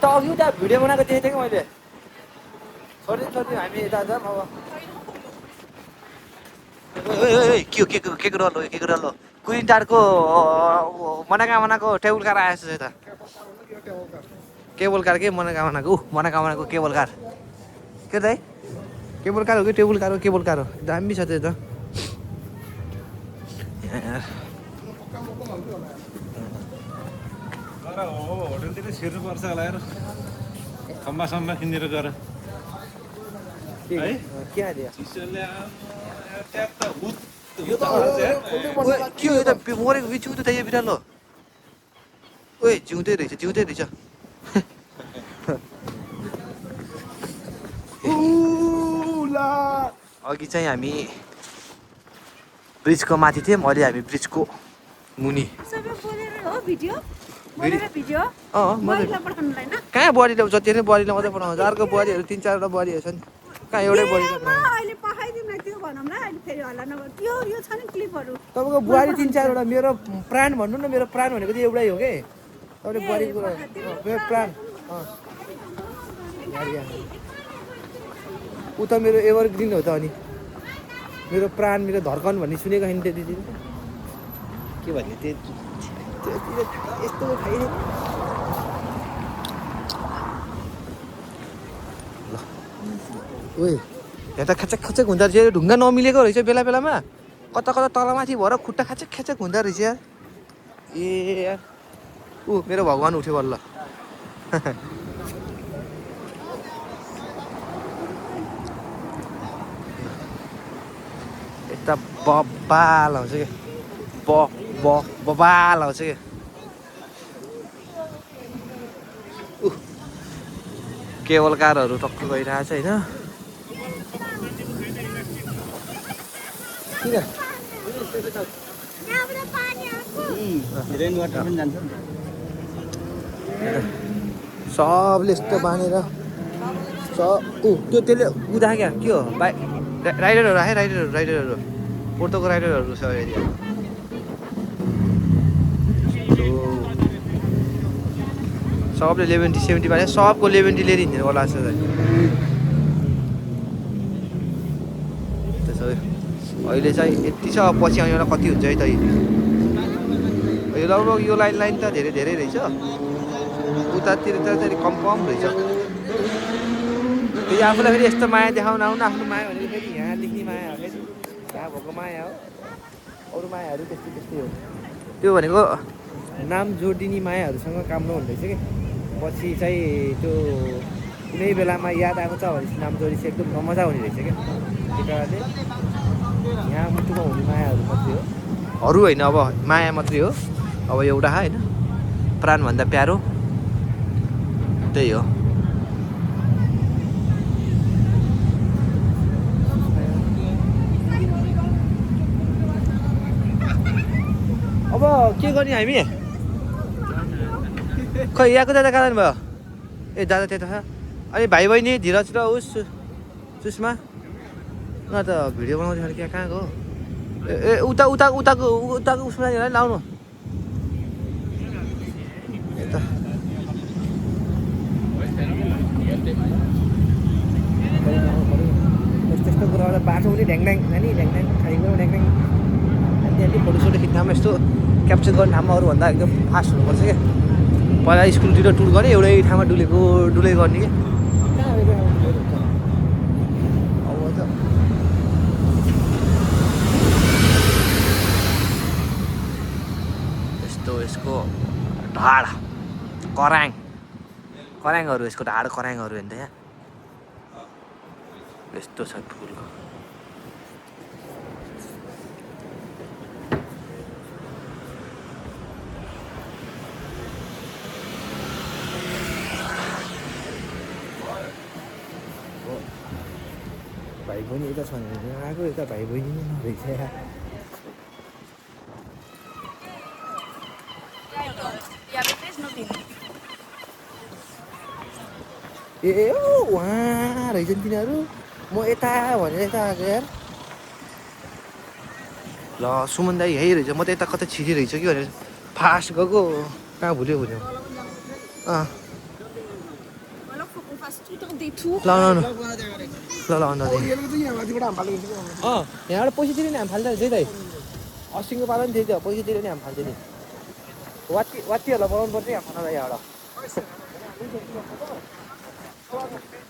त अघि उता भिडियो बनाएको देखेको थिएँ कि मैले छोडिदिउँ हामी यता जाऊँ अब के कुरो लो कुइन्टारको मनोकामनाको टेबल कार आएछ यता केबल कार के मनोकामनाको केबल कार के दाइ केबल कार हो कि टेबल कार हो केबल कार हो दामी छ त्यो त होटलतिर छिर्नु पर्छ होला यार खम्बासम्म किनेर गएर है के आइदियो चिसोले ट्याप त हुत यो त के हो यो त मरेको कि जिउँदो त यो बिरालो ओए जिउँदै रहेछ अघि चाहिँ हामी ब्रिजको माथि थियौँ अहिले हामी ब्रिजको मुनि कहाँ बुहारीले जति नै बुहारीले मात्रै पठाउँछ अर्को बुहारीहरू 3-4वटा बुहारीहरू छन् कहाँ एउटै बुहारी तपाईँको बुहारी 3-4वटा मेरो प्राण भन्नु न मेरो प्राण भनेको चाहिँ एउटै हो कि तपाईँले बुहारीको कुरा मेरो प्राण ऊ त मेरो एभरग्रिन हो त अनि मेरो प्राण मेरो धर्कन भन्ने सुनेको छैन त्यति के भन्ने यस्तो खाइ ओए यहाँ त खाचक हुँदो रहेछ ढुङ्गा नमिलेको रहेछ बेला बेलामा कता तलमाथि भएर खुट्टा खाचक हुँदो रहेछ यार ए यार मेरो भगवान् उठ्यो बल्ल यता बबाल आउँछ क्या बबाल आउँछ क्या केबल कारहरू टक्क गइरहेको छ होइन रेन वाटर पनि जान्छ सबले यस्तो बाँधेर त्यो त्यसले उदा क्या के हो राइडरहरू आए राइडरहरू पोर्टोको राइडरहरू छ एरिया सबले 11-70 बाले सबको 11 लिएर हिँडेर होला जस्तो त्यसो अहिले चाहिँ यति छ पछि आउनेवाला कति हुन्छ है त यो लगभग यो लाइन त धेरै रहेछ उतातिर त कम रहेछ फेरि आफूलाई फेरि यस्तो माया देखाउन आउनु आफ्नो माया भनेको फेरि यहाँ लेख्ने माया हो फेरि यहाँ भएको माया हो अरू मायाहरू त्यस्तै त्यस्तै हो त्यो भनेको नाम जोडिने मायाहरूसँग काम नहुँदो रहेछ कि पछि चाहिँ त्यो कुनै बेलामा याद आएको छ भनेपछि नाम जोडिन्छ एकदम नमजा हुने रहेछ क्या त्यही कारणले यहाँ मुटुमा हुने मायाहरू मात्रै हो अरू होइन अब माया मात्रै हो अब एउटा होइन प्राणभन्दा प्यारो त्यही हो अब के गर्ने हामी खै यहाँको जाँदा कहाँ भयो ए दादा त्यता छ अनि भाइ बहिनी धीरज र उस सुषमा न त भिडियो बनाउँछ भने कहाँ गयो ए उता उता उताको उताको उसमा लाउनु यता त्यस्तो कुराबाट बाटो पनि ढ्याङढ्याङ नानी ढ्याङढ्याङ खाइगयो ढ्याङढ्याङ अनि फोटोसोटो खिच्न ठाउँमा यस्तो क्याप्चर गर्ने ठाउँमा अरूभन्दा एकदम फास्ट हुनुपर्छ क्या पहिला स्कुलतिर टुर गरेँ एउटै ठाउँमा डुले गर्ने क्या अब त यस्तो यसको ढाड कराङहरू यसको ढाड कराङहरू हेर्नु त यहाँ यस्तो छ फुलको भाइ बहिनी यता छ भने आएको यता भाइ बहिनी नै नरहेछ ए उहाँ रहेछन् तिनीहरू म यता भनेर यता आएको यार ल सुमन दाई यही रहेछ म त यता कतै छिरिरहेछ कि भनेर फास्ट गएको कहाँ भुल्यो ल यहाँबाट पैसा तिरेर नि हामी फाल्छ त्यही दाइ अस्तिको पालो पनि थियो पैसा तिरेर नि हामी फाल्छ नि वात्तीहरूलाई बनाउनु पर्छ यहाँ खाना यहाँबाट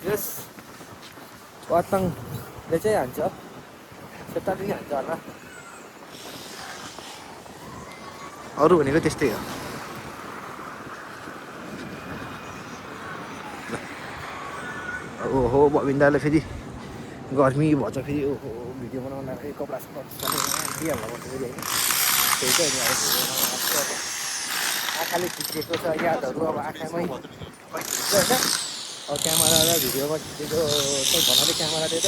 यस वाताङले चाहिँ हान्छ सेता पनि हान्छ होला अरू भनेको त्यस्तै हो ओहो बबिन्दाले फेरि गर्मी भन्छ फेरि ओहो भिडियो बनाउँदा फेरि कपडा दिइहाल्नु पर्छ फेरि होइन त्यही चाहिँ अब आँखाले खिचेको छ यादहरू अब आँखामै होइन अब क्यामेरा र भिडियोमा खिचेको चाहिँ भन्नाले क्यामेराले त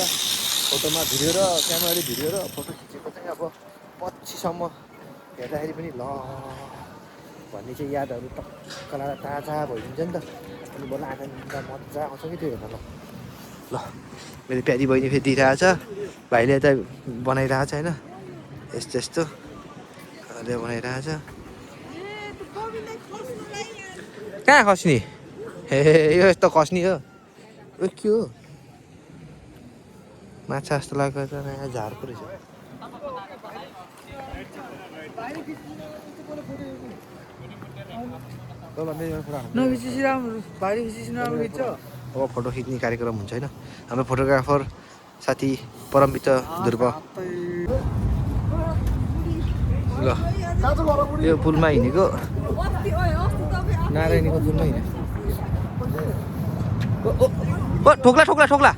फोटोमा भिडियो र क्यामेराले भिडियो र फोटो खिचेको चाहिँ अब पछिसम्म हेर्दाखेरि पनि ल भन्ने चाहिँ यादहरू टक्क लगाएर ताजा भइदिन्छ नि त अनि बल्ल आँखा मजा आउँछ कि त्यो हेर्न ल मेरो प्यारी बहिनी फेरि दिइरहेछ भाइले यता बनाइरहेछ होइन यस्तो यस्तो बनाइरहेछ कहाँ खस्ने ए यो यस्तो खस्ने हो ओ के हो माछा जस्तो लाग्यो त यहाँ झारको रहेछ अब फोटो खिच्ने कार्यक्रम हुन्छ होइन हाम्रो फोटोग्राफर साथी परममित्र ध्रुव ल यो पुलमा हिँडेको नारायणीको पुलमा हिँडेको ठोक्ला ठोक्ला ठोक्ला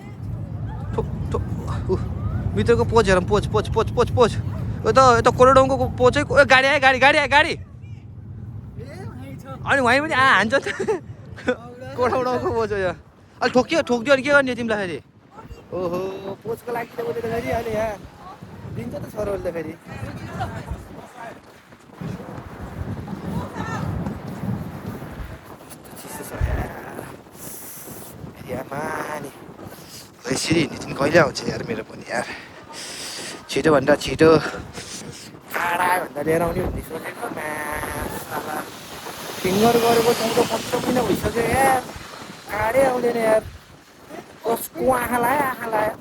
भित्रको पोज हेरौँ pose pose pose pose pose यो त कोरोडोङको पोजै गाडी आयो गाडी गाडी आयो गाडी अनि वहीँ पनि हान्छ त कोरोडोङको पोज हो यो अहिले ठोकिदियो अनि के गर्ने तिमीलाई फेरि ओहो पोजको लागि त उसले त फेरि अहिले यहाँ दिन्छ त सरहरूले त फेरि माने यसरी हिँड्ने कहिले आउँछ यार मेरो पनि यार छिटोभन्दा छिटो टाढा भन्दा लिएर आउने भन्ने सोचेको फिङ्गर गरेको 14-15 महिना भइसक्यो यार काँडै आउँदैन यार कसको आँखा लायो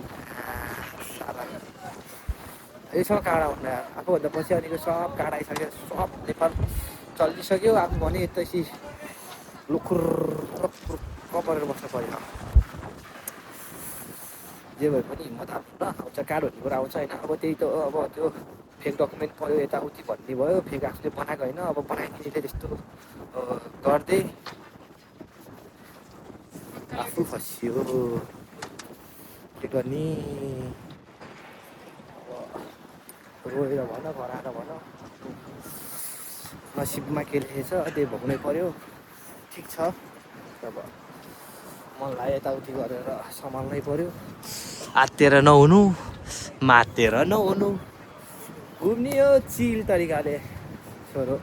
यसो काँडा आउँदैन यार आफूभन्दा पछि अनिको सब काँडा आइसक्यो सब नेपाल चलिसक्यो आफू भने यतैसी लुखुर परेर बस्नु पऱ्यो जे भए पनि हिम्मत हाल्नु न आउँछ कार्ड भन्ने कुरा आउँछ होइन अब त्यही त हो अब त्यो फेक डकुमेन्ट पऱ्यो यताउति भन्ने भयो फेक आफूले बनाएको होइन अब बनाइदिनेले त्यस्तो गर्दै आफू फसियो के गर्ने रोएर भन घराएर भन नसिबमा के लेखेछ त्यही भोग्नै पर्यो ठिक छ अब मनलाई यताउति गरेर सम्हाल्नै पर्यो आत्तिएर नहुनु मातेर नहुनु घुम्ने हो चिल तरिकाले छोरो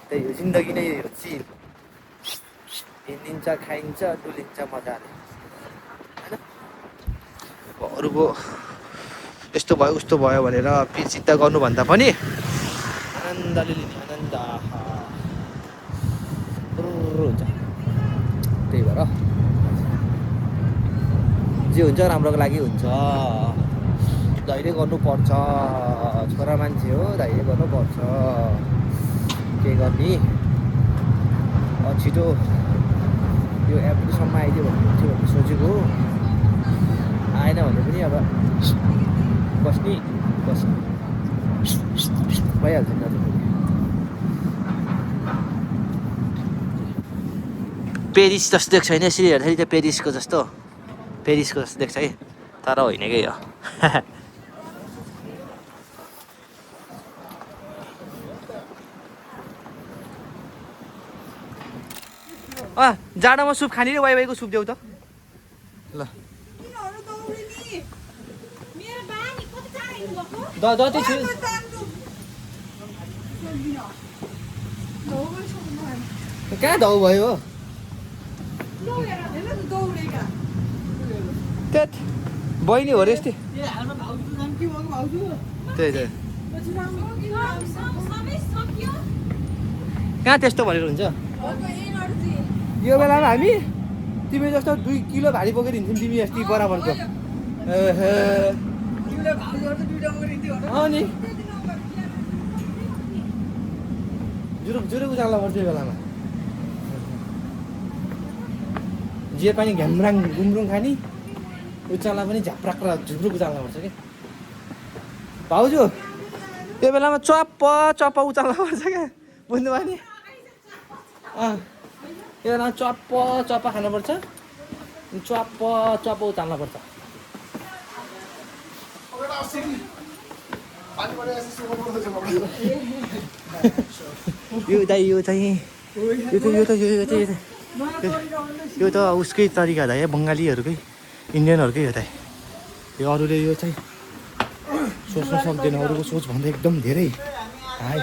त्यही हो जिन्दगी नै हो चिल हिँडिन्छ खाइन्छ डुलिन्छ मजाले होइन अरूको यस्तो भयो उस्तो भयो भनेर चिन्ता गर्नुभन्दा पनि आनन्दले लिने आनन्द हुन्छ त्यही भएर जे हुन्छ राम्रोको लागि हुन्छ धैर्य गर्नुपर्छ छोरा मान्छे हो धैर्य गर्नुपर्छ के गर्ने छिटो यो एप्लिकेसनमा आइदियो भन्ने थियो भन्ने सोचेको आएन भने पनि अब बस्ने भइहाल्छ नि पेरिस जस्तो देख्छ होइन यसरी हेर्दाखेरि त पेरिसको जस्तो देख्छ है तर होइन कि यो जाडोमा सुप खाने रे वाइवाईको सुप देऊ त ल दति छु कहाँ धौ भयो त्यही बहिनी हो रे यस्तै त्यही कहाँ त्यस्तो भनेर हुन्छ यो बेलामा हामी तिमी जस्तो 2 किलो भारी बोकेर हिँड्थ्यौँ तिमी अस्ति बराबरको नि जुरुक उचाल्नु पर्छ यो बेलामा जे पनि घ्याम्राङ गुम्रुङ खाने उचाल्दा पनि झाप्राक र झुक्रुक उचाल्नु पर्छ कि भाउजू यो बेलामा चप्प उचाल्नु पर्छ क्या बुझ्नुभयो नि यो बेलामा चप्प खानुपर्छ चप्प उचाल्नुपर्छ यो चाहिँ यो त उसकै तरिका हो है बङ्गालीहरूकै इन्डियनहरूकै हो त यो अरूले यो चाहिँ सोच्नु सक्दैन अरूको सोच भन्दा एकदम धेरै हाई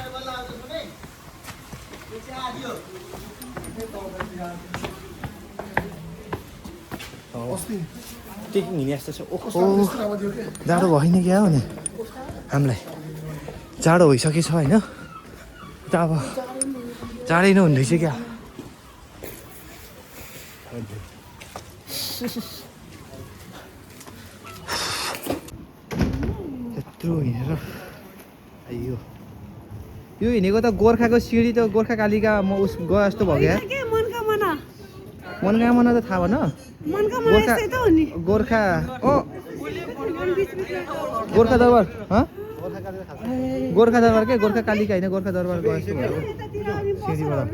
टेकिङ हिँडे जस्तो छ ओहो जाडो भएन क्या हो नि हामीलाई जाडो भइसकेछ होइन त अब जाडै नै हुँदैछ क्या यत्रो हिँडेर आइयो यो हिँडेको त गोर्खाको सिँढी त गोर्खा कालिका म उस गए जस्तो भयो क्या मनकामना त थाहा भन गोर्खा गोर्खा दरबार गोर्खा दरबार क्या गोर्खा कालिका होइन गोर्खा दरबार गए जस्तो भयो सिँढीबाट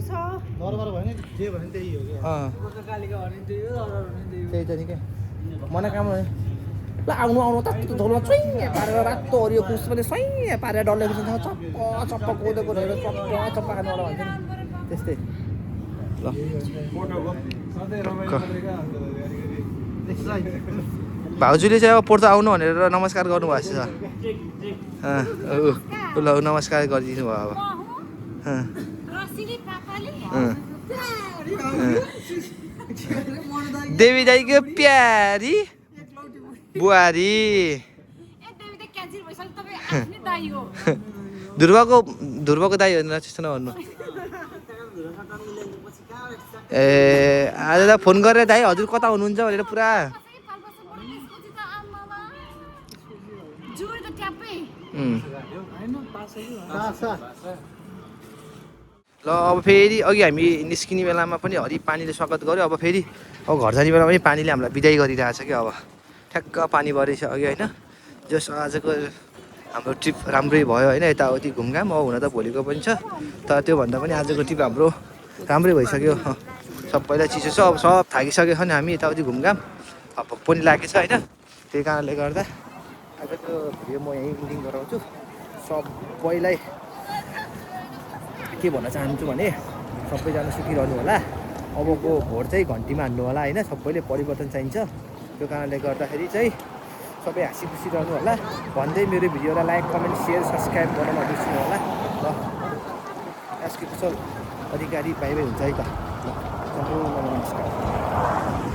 त्यही त नि क्या मनोकामना ल आउनु तातो धोलमा चुइँ पारेर रातो हरियो कुस पनि स्वाइँ पारेर डल्ले कुस चप्प कोदेको धोएर चप्प खानुवाला भन्छ नि त्यस्तै ल भाउजूले चाहिँ अब पोर्ट आउनु भनेर नमस्कार गर्नुभएको छ ल नमस्कार गरिदिनु भयो अब देवी दाइको प्यारी बुहारी ध्रुवको दाई हो त्यस्तो नभन्नु ए आज त फोन गरेर दाइ हजुर कता हुनुहुन्छ भनेर पुरा ल अब फेरि अघि हामी निस्किने बेलामा पनि हरि पानीले स्वागत गर्यो अब फेरि अब घर जाने बेला पनि पानीले हामीलाई बिदाई गरिरहेछ क्या अब ठ्याक्क पानी भरिसक्यो होइन। जस आजको हाम्रो ट्रिप राम्रै भयो होइन। यताउति घुमघाम हुन त भोलिको पनि छ, तर त्योभन्दा पनि आजको ट्रिप हाम्रो राम्रै भइसक्यो। सबैलाई चिसो छ, अब सब थाकिसक्यो नि हामी यताउति घुमघाम, अब भोक पनि लागेको छ होइन। त्यही कारणले गर्दा आजको भिडियो म यहीँ इन्डिङ गराउँछु। सबैलाई के भन्न चाहन्छु भने सबैजना सुखिरहनु होला। अबको भोट चाहिँ घन्टीमा हान्नु होला होइन। सबैले परिवर्तन चाहिन्छ, त्यो कारणले गर्दाखेरि चाहिँ सबै हाँसी खुसी रहनु होला भन्दै मेरो भिडियोलाई लाइक कमेन्ट सेयर सब्सक्राइब गर्न नबिर्सिनु होला। ल SK Kushal Adhikari bye bye हुन्छ है त। ल नमस्कार।